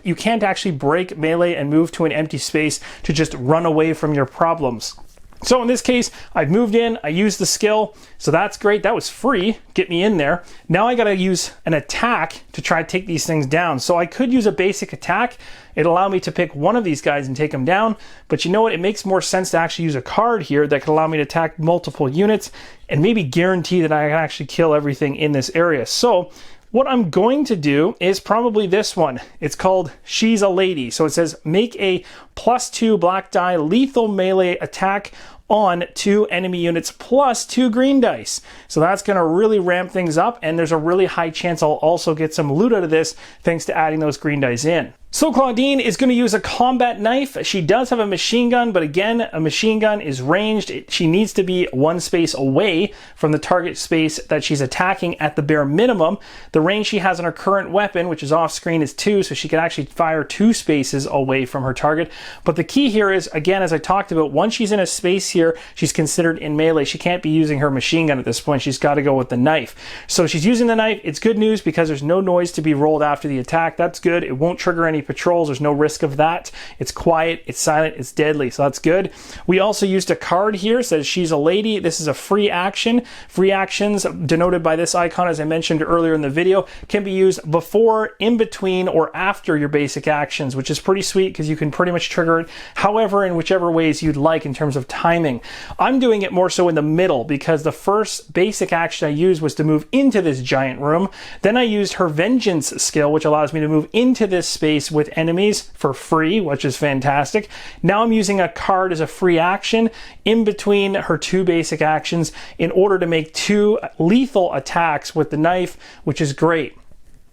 you can't actually break melee and move to an empty space to just run away from your problems. So in this case, I've moved in, I used the skill, so that's great. That was free, get me in there. Now I gotta use an attack to try to take these things down. So I could use a basic attack. It'll allow me to pick one of these guys and take them down, but you know what? It makes more sense to actually use a card here that could allow me to attack multiple units and maybe guarantee that I can actually kill everything in this area. So what I'm going to do is probably this one. It's called She's a Lady. So it says make a +2 black die lethal melee attack on 2 enemy units plus 2 green dice. So that's going to really ramp things up, and there's a really high chance I'll also get some loot out of this thanks to adding those green dice in. So Claudine is going to use a combat knife. She does have a machine gun, but again, a machine gun is ranged. She needs to be 1 space away from the target space that she's attacking at the bare minimum. The range she has on her current weapon, which is off screen, is 2, so she can actually fire 2 spaces away from her target. But the key here is, again, as I talked about, once she's in a space here, she's considered in melee. She can't be using her machine gun at this point. She's got to go with the knife. So she's using the knife. It's good news because there's no noise to be rolled after the attack. That's good. It won't trigger any patrols. There's no risk of that. It's quiet, it's silent, it's deadly, so that's good. We also used a card here, says she's a lady. This is a free action. Free actions, denoted by this icon, as I mentioned earlier in the video, can be used before, in between, or after your basic actions, which is pretty sweet because you can pretty much trigger it however, in whichever ways you'd like in terms of timing. I'm doing it more so in the middle because the first basic action I used was to move into this giant room. Then I used her vengeance skill, which allows me to move into this space with enemies for free, which is fantastic. Now I'm using a card as a free action in between her two basic actions in order to make two lethal attacks with the knife, which is great.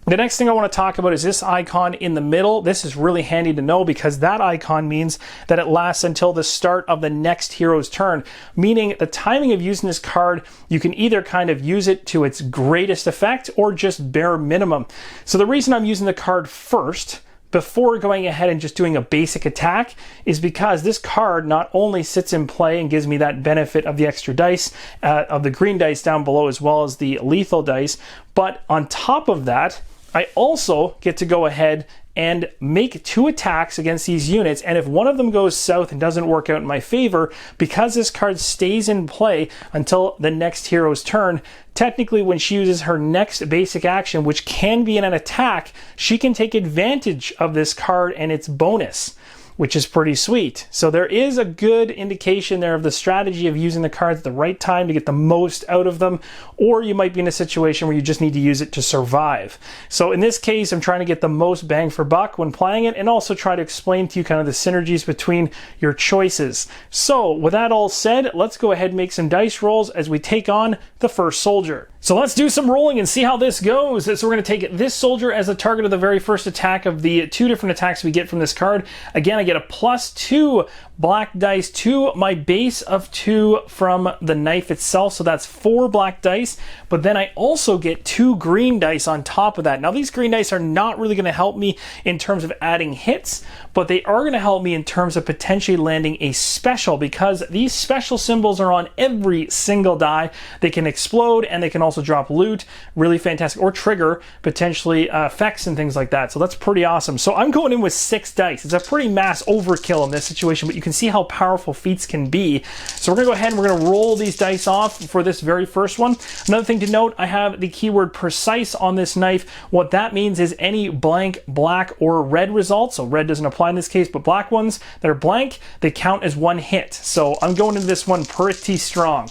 The next thing I want to talk about is this icon in the middle. This is really handy to know because that icon means that it lasts until the start of the next hero's turn, meaning the timing of using this card, you can either kind of use it to its greatest effect or just bare minimum. So the reason I'm using the card first before going ahead and just doing a basic attack is because this card not only sits in play and gives me that benefit of the extra dice, of the green dice down below, as well as the lethal dice, but on top of that, I also get to go ahead and make two attacks against these units, and if one of them goes south and doesn't work out in my favor, because this card stays in play until the next hero's turn, technically when she uses her next basic action, which can be an attack, she can take advantage of this card and its bonus, which is pretty sweet. So there is a good indication there of the strategy of using the cards at the right time to get the most out of them, or you might be in a situation where you just need to use it to survive. So in this case, I'm trying to get the most bang for buck when playing it and also try to explain to you kind of the synergies between your choices. So with that all said, let's go ahead and make some dice rolls as we take on the first soldier. So let's do some rolling and see how this goes. So we're going to take this soldier as the target of the very first attack of the two different attacks we get from this card. Again, I get a +2 black dice to my base of 2 from the knife itself, so that's 4 black dice, but then I also get 2 green dice on top of that. Now these green dice are not really going to help me in terms of adding hits, but they are going to help me in terms of potentially landing a special, because these special symbols are on every single die. They can explode and they can also drop loot, really fantastic, or trigger potentially effects and things like that, so that's pretty awesome. So I'm going in with 6 dice. It's a pretty mass overkill in this situation, but you can see how powerful feats can be. So we're going to go ahead and we're going to roll these dice off for this very first one. Another thing to note, I have the keyword precise on this knife. What that means is any blank, black, or red results, so red doesn't apply in this case, but black ones that are blank, they count as 1 hit. So I'm going into this one pretty strong.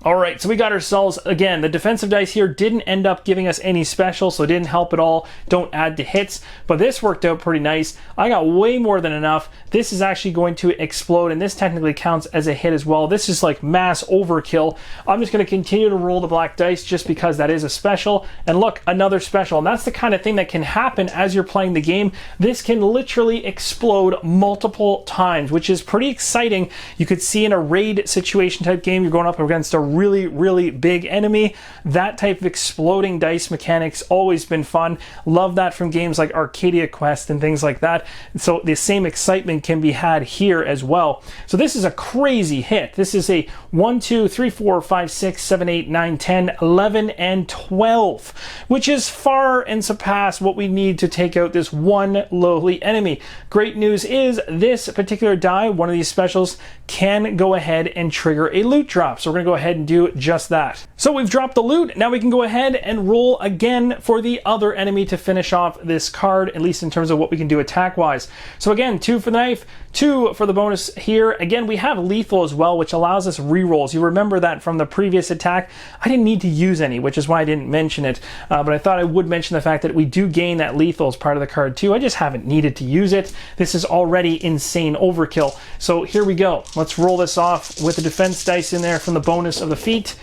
All right, so we got ourselves, again, the defensive dice here didn't end up giving us any special, so it didn't help at all. Don't add to hits, but this worked out pretty nice. I got way more than enough. This is actually going to explode, and this technically counts as a hit as well. This is like mass overkill. I'm just gonna continue to roll the black dice just because that is a special. And look, another special, and that's the kind of thing that can happen as you're playing the game. This can literally explode multiple times, which is pretty exciting. You could see in a raid situation type game, you're going up against a really big enemy. That type of exploding dice mechanics always been fun. Love that from games like Arcadia Quest and things like that. So the same excitement can be had here as well. So this is a crazy hit. This is a 1, 2, 3, 4, 5, 6, 7, 8, 9, 10, 11, and 12, which is far and surpass what we need to take out this one lowly enemy. Great news is this particular die, one of these specials, can go ahead and trigger a loot drop. So we're gonna go ahead and do just that. So we've dropped the loot. Now we can go ahead and roll again for the other enemy to finish off this card, at least in terms of what we can do attack wise. So again, 2 for the knife, 2 for the bonus here. Again, we have lethal as well, which allows us rerolls. You remember that from the previous attack. I didn't need to use any, which is why I didn't mention it. But I thought I would mention the fact that we do gain that lethal as part of the card too. I just haven't needed to use it. This is already insane overkill. So here we go. Let's roll this off with the defense dice in there from the bonus of the feat.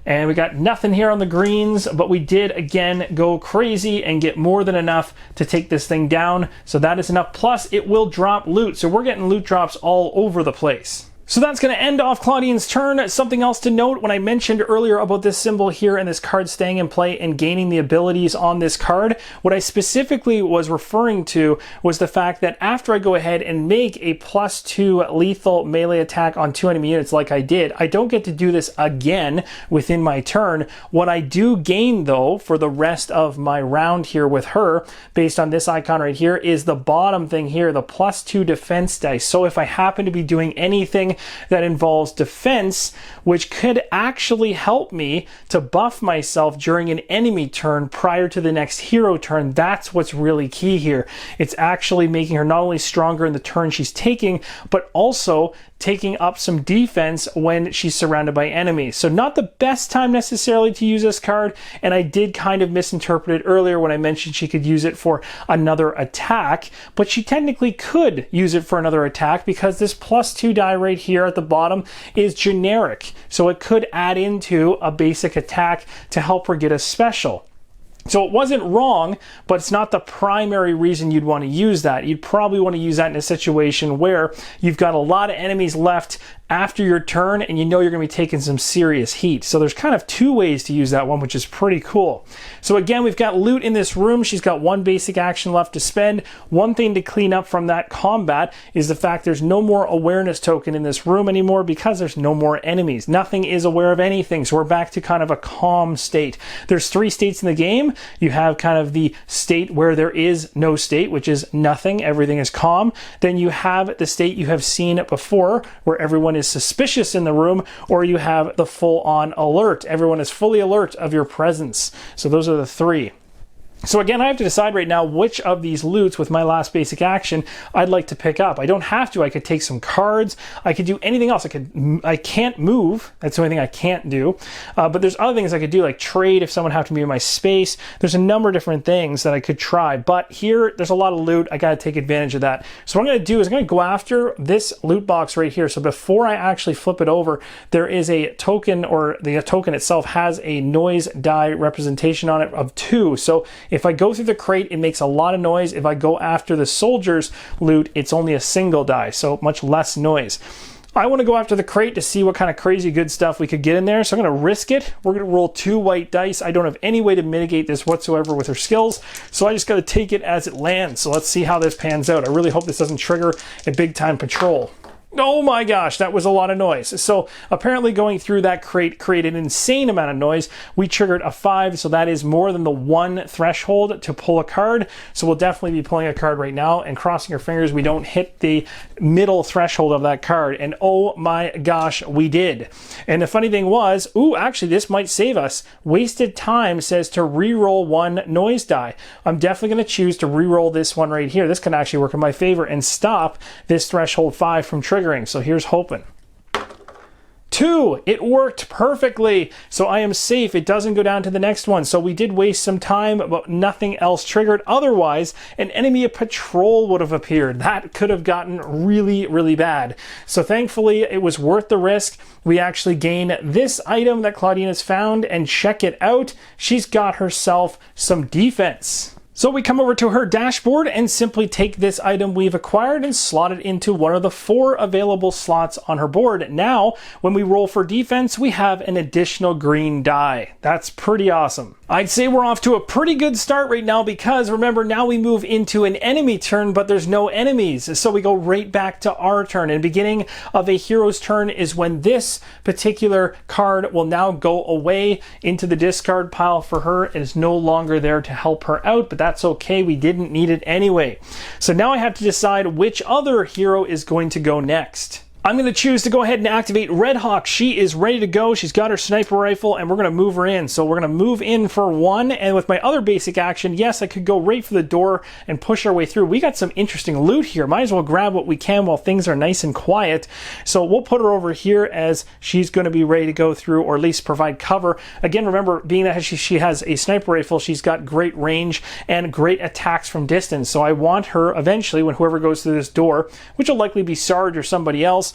And we got nothing here on the greens, but we did again go crazy and get more than enough to take this thing down. So that is enough. Plus it will drop loot. So we're getting loot drops all over the place. So that's going to end off Claudine's turn. Something else to note, when I mentioned earlier about this symbol here and this card staying in play and gaining the abilities on this card, what I specifically was referring to was the fact that after I go ahead and make a +2 lethal melee attack on 2 enemy units like I did, I don't get to do this again within my turn. What I do gain though for the rest of my round here with her, based on this icon right here, is the bottom thing here, the +2 defense dice. So if I happen to be doing anything that involves defense, which could actually help me to buff myself during an enemy turn prior to the next hero turn, that's what's really key here. It's actually making her not only stronger in the turn she's taking, but also taking up some defense when she's surrounded by enemies. So not the best time necessarily to use this card, and I did kind of misinterpret it earlier when I mentioned she could use it for another attack, but she technically could use it for another attack because this +2 die right here at the bottom is generic. So it could add into a basic attack to help her get a special. So it wasn't wrong, but it's not the primary reason you'd want to use that. You'd probably want to use that in a situation where you've got a lot of enemies left after your turn and you know you're going to be taking some serious heat. So there's kind of two ways to use that one, which is pretty cool. So again, we've got loot in this room. She's got one basic action left to spend. One thing to clean up from that combat is the fact there's no more awareness token in this room anymore because there's no more enemies. Nothing is aware of anything. So we're back to kind of a calm state. There's 3 states in the game. You have kind of the state where there is no state, which is nothing. Everything is calm. Then you have the state you have seen before where everyone is suspicious in the room, or you have the full-on alert. Everyone is fully alert of your presence. So those are the 3. So again, I have to decide right now which of these loots with my last basic action I'd like to pick up. I don't have to. I could take some cards. I could do anything else. I can't move. That's the only thing I can't do. But there's other things I could do, like trade if someone happened to be in my space. There's a number of different things that I could try. But here, there's a lot of loot. I got to take advantage of that. So what I'm going to do is I'm going to go after this loot box right here. So before I actually flip it over, there is a token, or the token itself has a noise die representation on it of 2. So if I go through the crate, it makes a lot of noise. If I go after the soldiers loot, it's only a single die, so much less noise. I want to go after the crate to see what kind of crazy good stuff we could get in there, so I'm going to risk it. We're going to roll 2 white dice. I don't have any way to mitigate this whatsoever with her skills, so I just got to take it as it lands. So let's see how this pans out. I really hope this doesn't trigger a big-time patrol. Oh my gosh, that was a lot of noise. So apparently going through that crate created an insane amount of noise. We triggered a 5, so that is more than the 1 threshold to pull a card. So we'll definitely be pulling a card right now and crossing our fingers we don't hit the middle threshold of that card. And oh my gosh, we did. And the funny thing was, ooh, actually this might save us. Wasted time says to re-roll 1 noise die. I'm definitely going to choose to re-roll this one right here. This can actually work in my favor and stop this threshold 5 from triggering. So here's hoping. 2, it worked perfectly. So I am safe. It doesn't go down to the next one. So we did waste some time, but nothing else triggered. Otherwise, an enemy patrol would have appeared. That could have gotten really, really bad. So thankfully, it was worth the risk. We actually gain this item that Claudine has found, and check it out. She's got herself some defense. So we come over to her dashboard and simply take this item we've acquired and slot it into one of the 4 available slots on her board. Now, when we roll for defense, we have an additional green die. That's pretty awesome. I'd say we're off to a pretty good start right now because remember, now we move into an enemy turn, but there's no enemies. So we go right back to our turn. And beginning of a hero's turn is when this particular card will now go away into the discard pile for her. It is no longer there to help her out, but that's okay. We didn't need it anyway. So now I have to decide which other hero is going to go next. I'm going to choose to go ahead and activate Red Hawk. She is ready to go. She's got her sniper rifle, and we're going to move her in. So we're going to move in for 1, and with my other basic action, yes, I could go right for the door and push our way through. We got some interesting loot here. Might as well grab what we can while things are nice and quiet. So we'll put her over here as she's going to be ready to go through, or at least provide cover. Again, remember, being that she has a sniper rifle, she's got great range and great attacks from distance. So I want her eventually, when whoever goes through this door, which will likely be Sarge or somebody else,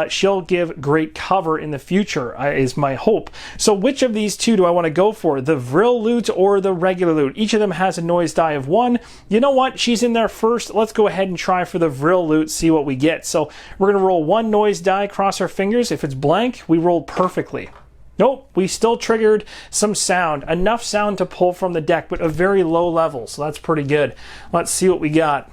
she'll give great cover in the future, is my hope. So which of these two do I want to go for? The Vril loot or the regular loot? Each of them has a noise die of 1. You know what? She's in there first. Let's go ahead and try for the Vril loot, see what we get. So we're going to roll 1 noise die, cross our fingers. If it's blank, we rolled perfectly. Nope, we still triggered some sound. Enough sound to pull from the deck, but a very low level, so that's pretty good. Let's see what we got.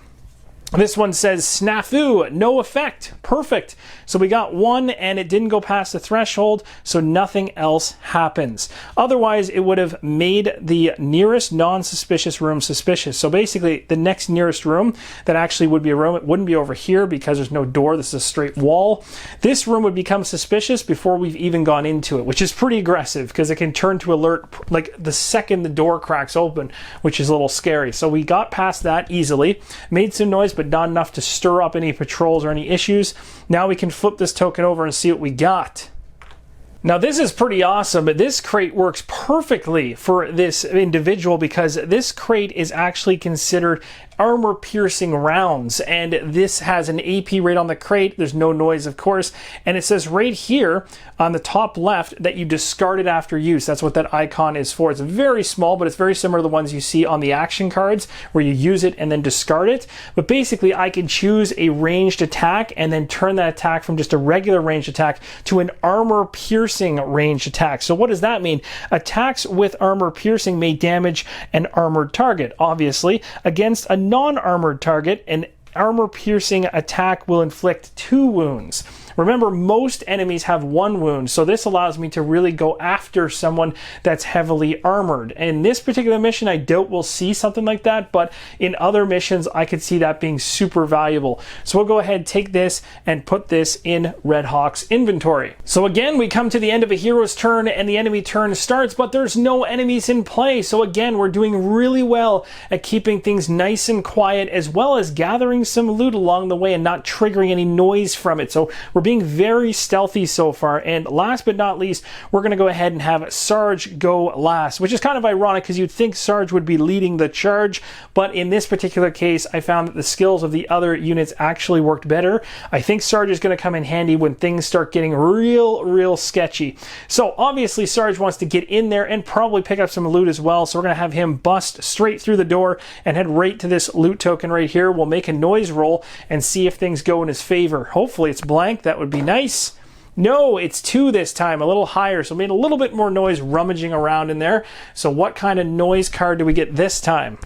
This one says snafu, no effect. Perfect. So we got 1 and it didn't go past the threshold, so nothing else happens. Otherwise, it would have made the nearest non-suspicious room suspicious. So basically, the next nearest room that actually would be a room, it wouldn't be over here because there's no door. This is a straight wall. This room would become suspicious before we've even gone into it, which is pretty aggressive because it can turn to alert like the second the door cracks open, which is a little scary. So we got past that easily, made some noise, but not enough to stir up any patrols or any issues. Now we can flip this token over and see what we got. Now this is pretty awesome, but this crate works perfectly for this individual because this crate is actually considered armor-piercing rounds, and this has an AP rate on the crate. There's no noise, of course, and it says right here on the top left that you discard it after use. That's what that icon is for. It's very small, but it's very similar to the ones you see on the action cards where you use it and then discard it. But basically, I can choose a ranged attack and then turn that attack from just a regular ranged attack to an armor-piercing ranged attack. So what does that mean? Attacks with armor-piercing may damage an armored target, obviously. Against a non-armored target, an armor-piercing attack will inflict 2 wounds. Remember, most enemies have 1 wound, so this allows me to really go after someone that's heavily armored. In this particular mission, I doubt we'll see something like that, but in other missions, I could see that being super valuable. So we'll go ahead, take this, and put this in Red Hawk's inventory. So again, we come to the end of a hero's turn, and the enemy turn starts, but there's no enemies in play. So again, we're doing really well at keeping things nice and quiet, as well as gathering some loot along the way and not triggering any noise from it. So we're being very stealthy so far. And last but not least, we're going to go ahead and have Sarge go last, which is kind of ironic because you'd think Sarge would be leading the charge, but in this particular case, I found that the skills of the other units actually worked better. I think Sarge is going to come in handy when things start getting real sketchy. So obviously Sarge wants to get in there and probably pick up some loot as well, so we're going to have him bust straight through the door and head right to this loot token right here. We'll make a noise roll and see if things go in his favor. Hopefully it's blank. That would be nice. No, it's 2 this time, a little higher, so made a little bit more noise rummaging around in there. So what kind of noise card do we get this time?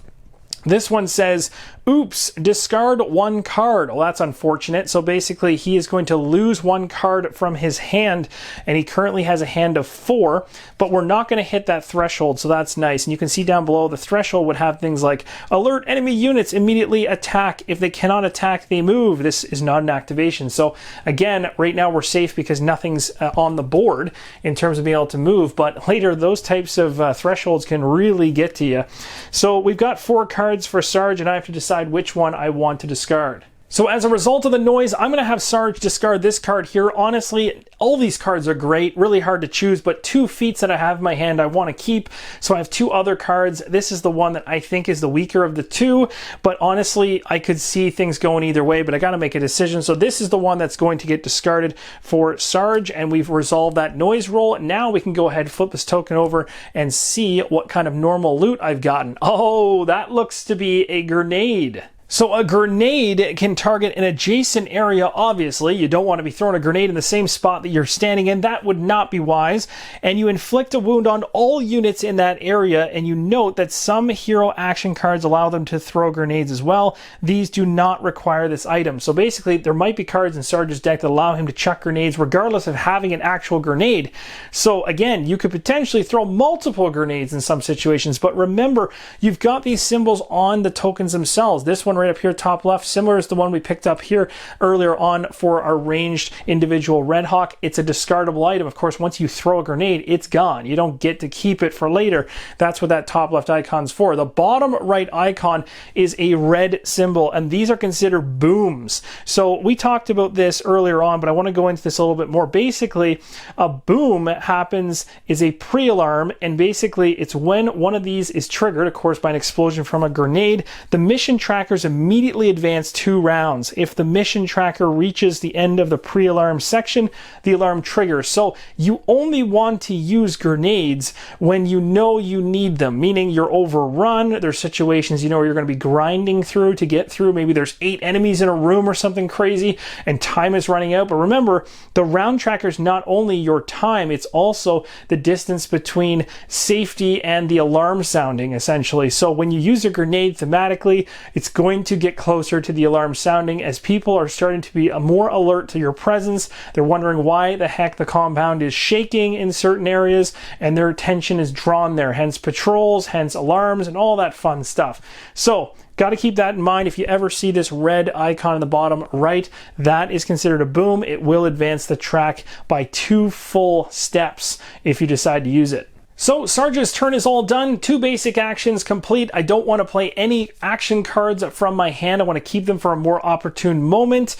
This one says, oops, discard 1 card. Well, that's unfortunate. So basically, he is going to lose 1 card from his hand, and he currently has a hand of 4, but we're not going to hit that threshold, so that's nice. And you can see down below, the threshold would have things like, alert enemy units, immediately attack. If they cannot attack, they move. This is not an activation. So again, right now we're safe because nothing's on the board in terms of being able to move, but later those types of thresholds can really get to you. So we've got 4 cards for Sarge, and I have to decide which one I want to discard. So as a result of the noise, I'm going to have Sarge discard this card here. Honestly, all these cards are great, really hard to choose, but 2 feats that I have in my hand I want to keep. So I have 2 other cards. This is the one that I think is the weaker of the 2, but honestly, I could see things going either way, but I got to make a decision. So this is the one that's going to get discarded for Sarge, and we've resolved that noise roll. Now we can go ahead, flip this token over, and see what kind of normal loot I've gotten. Oh, that looks to be a grenade. So a grenade can target an adjacent area, obviously. You don't want to be throwing a grenade in the same spot that you're standing in. That would not be wise. And you inflict a wound on all units in that area, and you note that some hero action cards allow them to throw grenades as well. These do not require this item. So basically, there might be cards in Sarge's deck that allow him to chuck grenades regardless of having an actual grenade. So again, you could potentially throw multiple grenades in some situations, but remember, you've got these symbols on the tokens themselves. This one right up here top left, similar as the one we picked up here earlier on for our ranged individual Red Hawk. It's a discardable item. Of course, once you throw a grenade, it's gone. You don't get to keep it for later. That's what that top left icon's for. The bottom right icon is a red symbol, and these are considered booms. So we talked about this earlier on, but I want to go into this a little bit more. Basically, a boom is a pre-alarm, and basically it's when one of these is triggered, of course, by an explosion from a grenade. The mission trackers immediately advance 2 rounds. If the mission tracker reaches the end of the pre-alarm section, the alarm triggers. So you only want to use grenades when you know you need them, meaning you're overrun. There's situations you know where you're going to be grinding through to get through. Maybe there's 8 enemies in a room or something crazy and time is running out. But remember, the round tracker is not only your time, it's also the distance between safety and the alarm sounding, essentially. So when you use a grenade thematically, it's going to get closer to the alarm sounding as people are starting to be more alert to your presence. They're wondering why the heck the compound is shaking in certain areas, and their attention is drawn there, hence patrols, hence alarms, and all that fun stuff. So got to keep that in mind. If you ever see this red icon in the bottom right, that is considered a boom. It will advance the track by 2 full steps if you decide to use it. So Sarge's turn is all done. 2 basic actions complete. I don't want to play any action cards from my hand. I want to keep them for a more opportune moment.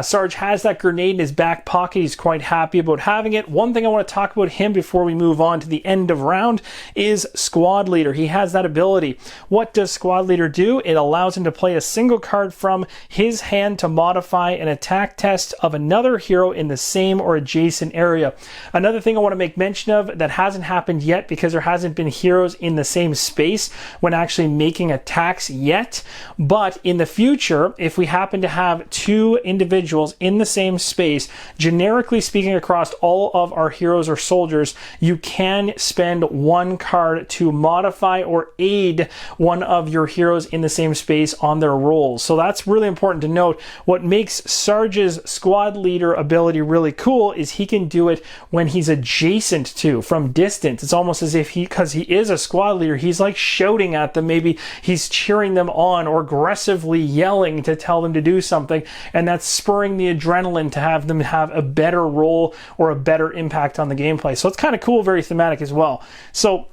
Sarge has that grenade in his back pocket. He's quite happy about having it. One thing I want to talk about him before we move on to the end of round is Squad Leader. He has that ability. What does Squad Leader do? It allows him to play a single card from his hand to modify an attack test of another hero in the same or adjacent area. Another thing I want to make mention of that hasn't happened yet, because there hasn't been heroes in the same space when actually making attacks yet. But in the future, if we happen to have 2 individuals in the same space, generically speaking across all of our heroes or soldiers, you can spend 1 card to modify or aid one of your heroes in the same space on their rolls. So that's really important to note. What makes Sarge's Squad Leader ability really cool is he can do it when he's adjacent to, from distance. It's almost as if because he is a squad leader, he's like shouting at them. Maybe he's cheering them on or aggressively yelling to tell them to do something, and that's spurring the adrenaline to have them have a better role or a better impact on the gameplay. So it's kind of cool, very thematic as well. So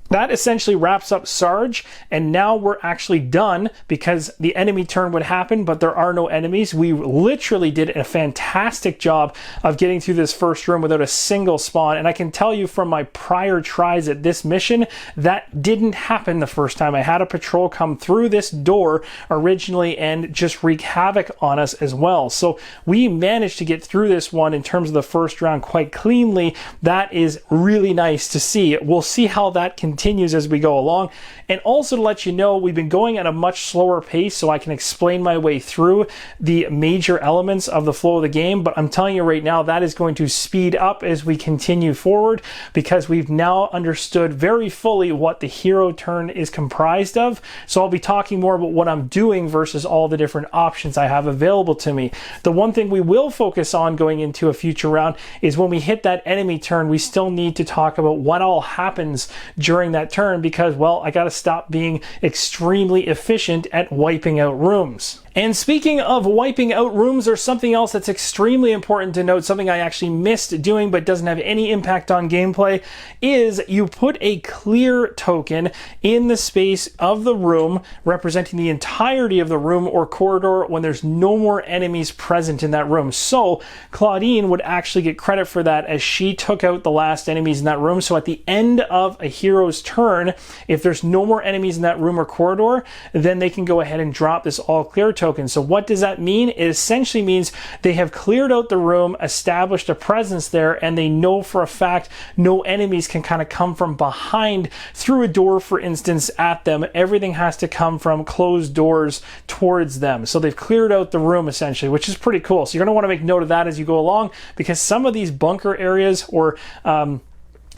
that essentially wraps up Sarge, and now we're actually done because the enemy turn would happen, but there are no enemies. We literally did a fantastic job of getting through this first room without a single spawn, and I can tell you from my prior tries at this mission, that didn't happen the first time. I had a patrol come through this door originally and just wreak havoc on us as well. So we managed to get through this one in terms of the first round quite cleanly. That is really nice to see. We'll see how that continues as we go along. And also to let you know, we've been going at a much slower pace so I can explain my way through the major elements of the flow of the game. But I'm telling you right now, that is going to speed up as we continue forward because we've now understood very fully what the hero turn is comprised of. So I'll be talking more about what I'm doing versus all the different options I have available to me. The one thing we will focus on going into a future round is when we hit that enemy turn, we still need to talk about what all happens during that turn because, well, I got to stop being extremely efficient at wiping out rooms. And speaking of wiping out rooms, there's something else that's extremely important to note, something I actually missed doing but doesn't have any impact on gameplay, is you put a clear token in the space of the room representing the entirety of the room or corridor when there's no more enemies present in that room. So Claudine would actually get credit for that as she took out the last enemies in that room. So at the end of a hero's turn, if there's no more enemies in that room or corridor, then they can go ahead and drop this all clear token. So what does that mean? It essentially means they have cleared out the room, established a presence there, and they know for a fact no enemies can kind of come from behind through a door, for instance, at them. Everything has to come from closed doors towards them. So they've cleared out the room essentially, which is pretty cool. So you're going to want to make note of that as you go along because some of these bunker areas or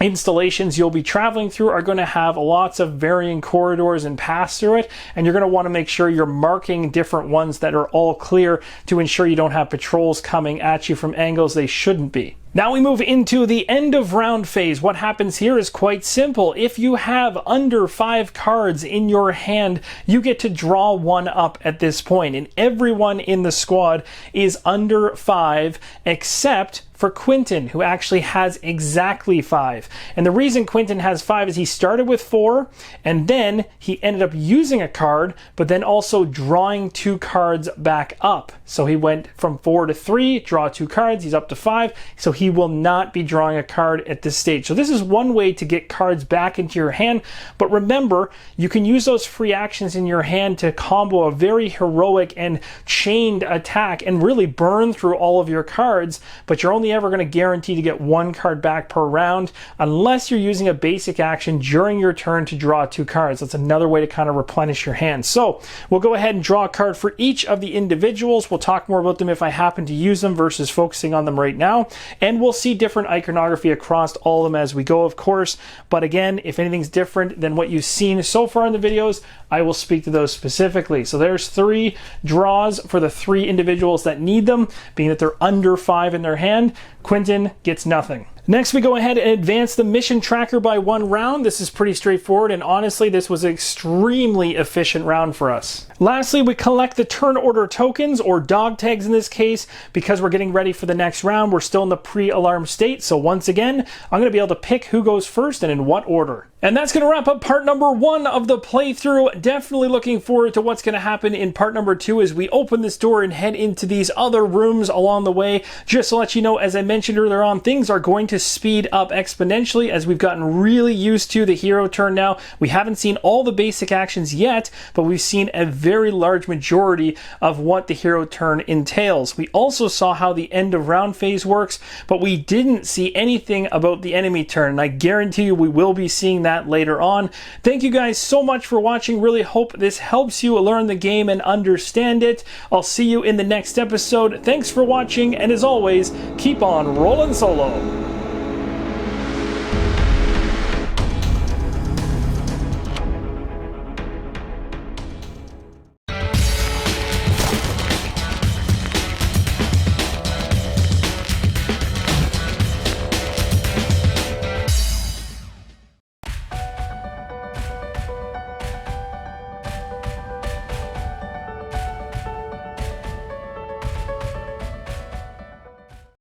installations you'll be traveling through are going to have lots of varying corridors and paths through it, and you're going to want to make sure you're marking different ones that are all clear to ensure you don't have patrols coming at you from angles they shouldn't be. Now we move into the end of round phase. What happens here is quite simple. If you have under 5 cards in your hand, you get to draw one up at this point, and everyone in the squad is under 5 except for Quentin, who actually has exactly 5. And the reason Quentin has 5 is he started with 4, and then he ended up using a card, but then also drawing 2 cards back up. So he went from 4 to 3, draw 2 cards, he's up to 5. So he will not be drawing a card at this stage. So this is one way to get cards back into your hand, but remember, you can use those free actions in your hand to combo a very heroic and chained attack and really burn through all of your cards, but you're only ever going to guarantee to get one card back per round unless you're using a basic action during your turn to draw 2 cards. That's another way to kind of replenish your hand. So we'll go ahead and draw a card for each of the individuals. We'll talk more about them if I happen to use them versus focusing on them right now, and we'll see different iconography across all of them as we go, of course. But again, if anything's different than what you've seen so far in the videos, I will speak to those specifically. So there's 3 draws for the 3 individuals that need them, being that they're under 5 in their hand. Quentin gets nothing. Next, we go ahead and advance the mission tracker by 1 round. This is pretty straightforward, and honestly, this was an extremely efficient round for us. Lastly, we collect the turn order tokens, or dog tags in this case, because we're getting ready for the next round. We're still in the pre-alarm state, so once again, I'm going to be able to pick who goes first and in what order. And that's going to wrap up part number 1 of the playthrough. Definitely looking forward to what's going to happen in part number 2 as we open this door and head into these other rooms along the way. Just to let you know, as I mentioned earlier on, things are going to speed up exponentially as we've gotten really used to the hero turn now. We haven't seen all the basic actions yet, but we've seen a very large majority of what the hero turn entails. We also saw how the end of round phase works, but we didn't see anything about the enemy turn, and I guarantee you we will be seeing that later on. Thank you guys so much for watching. Really hope this helps you learn the game and understand it. I'll see you in the next episode. Thanks for watching, and as always, keep on rolling solo.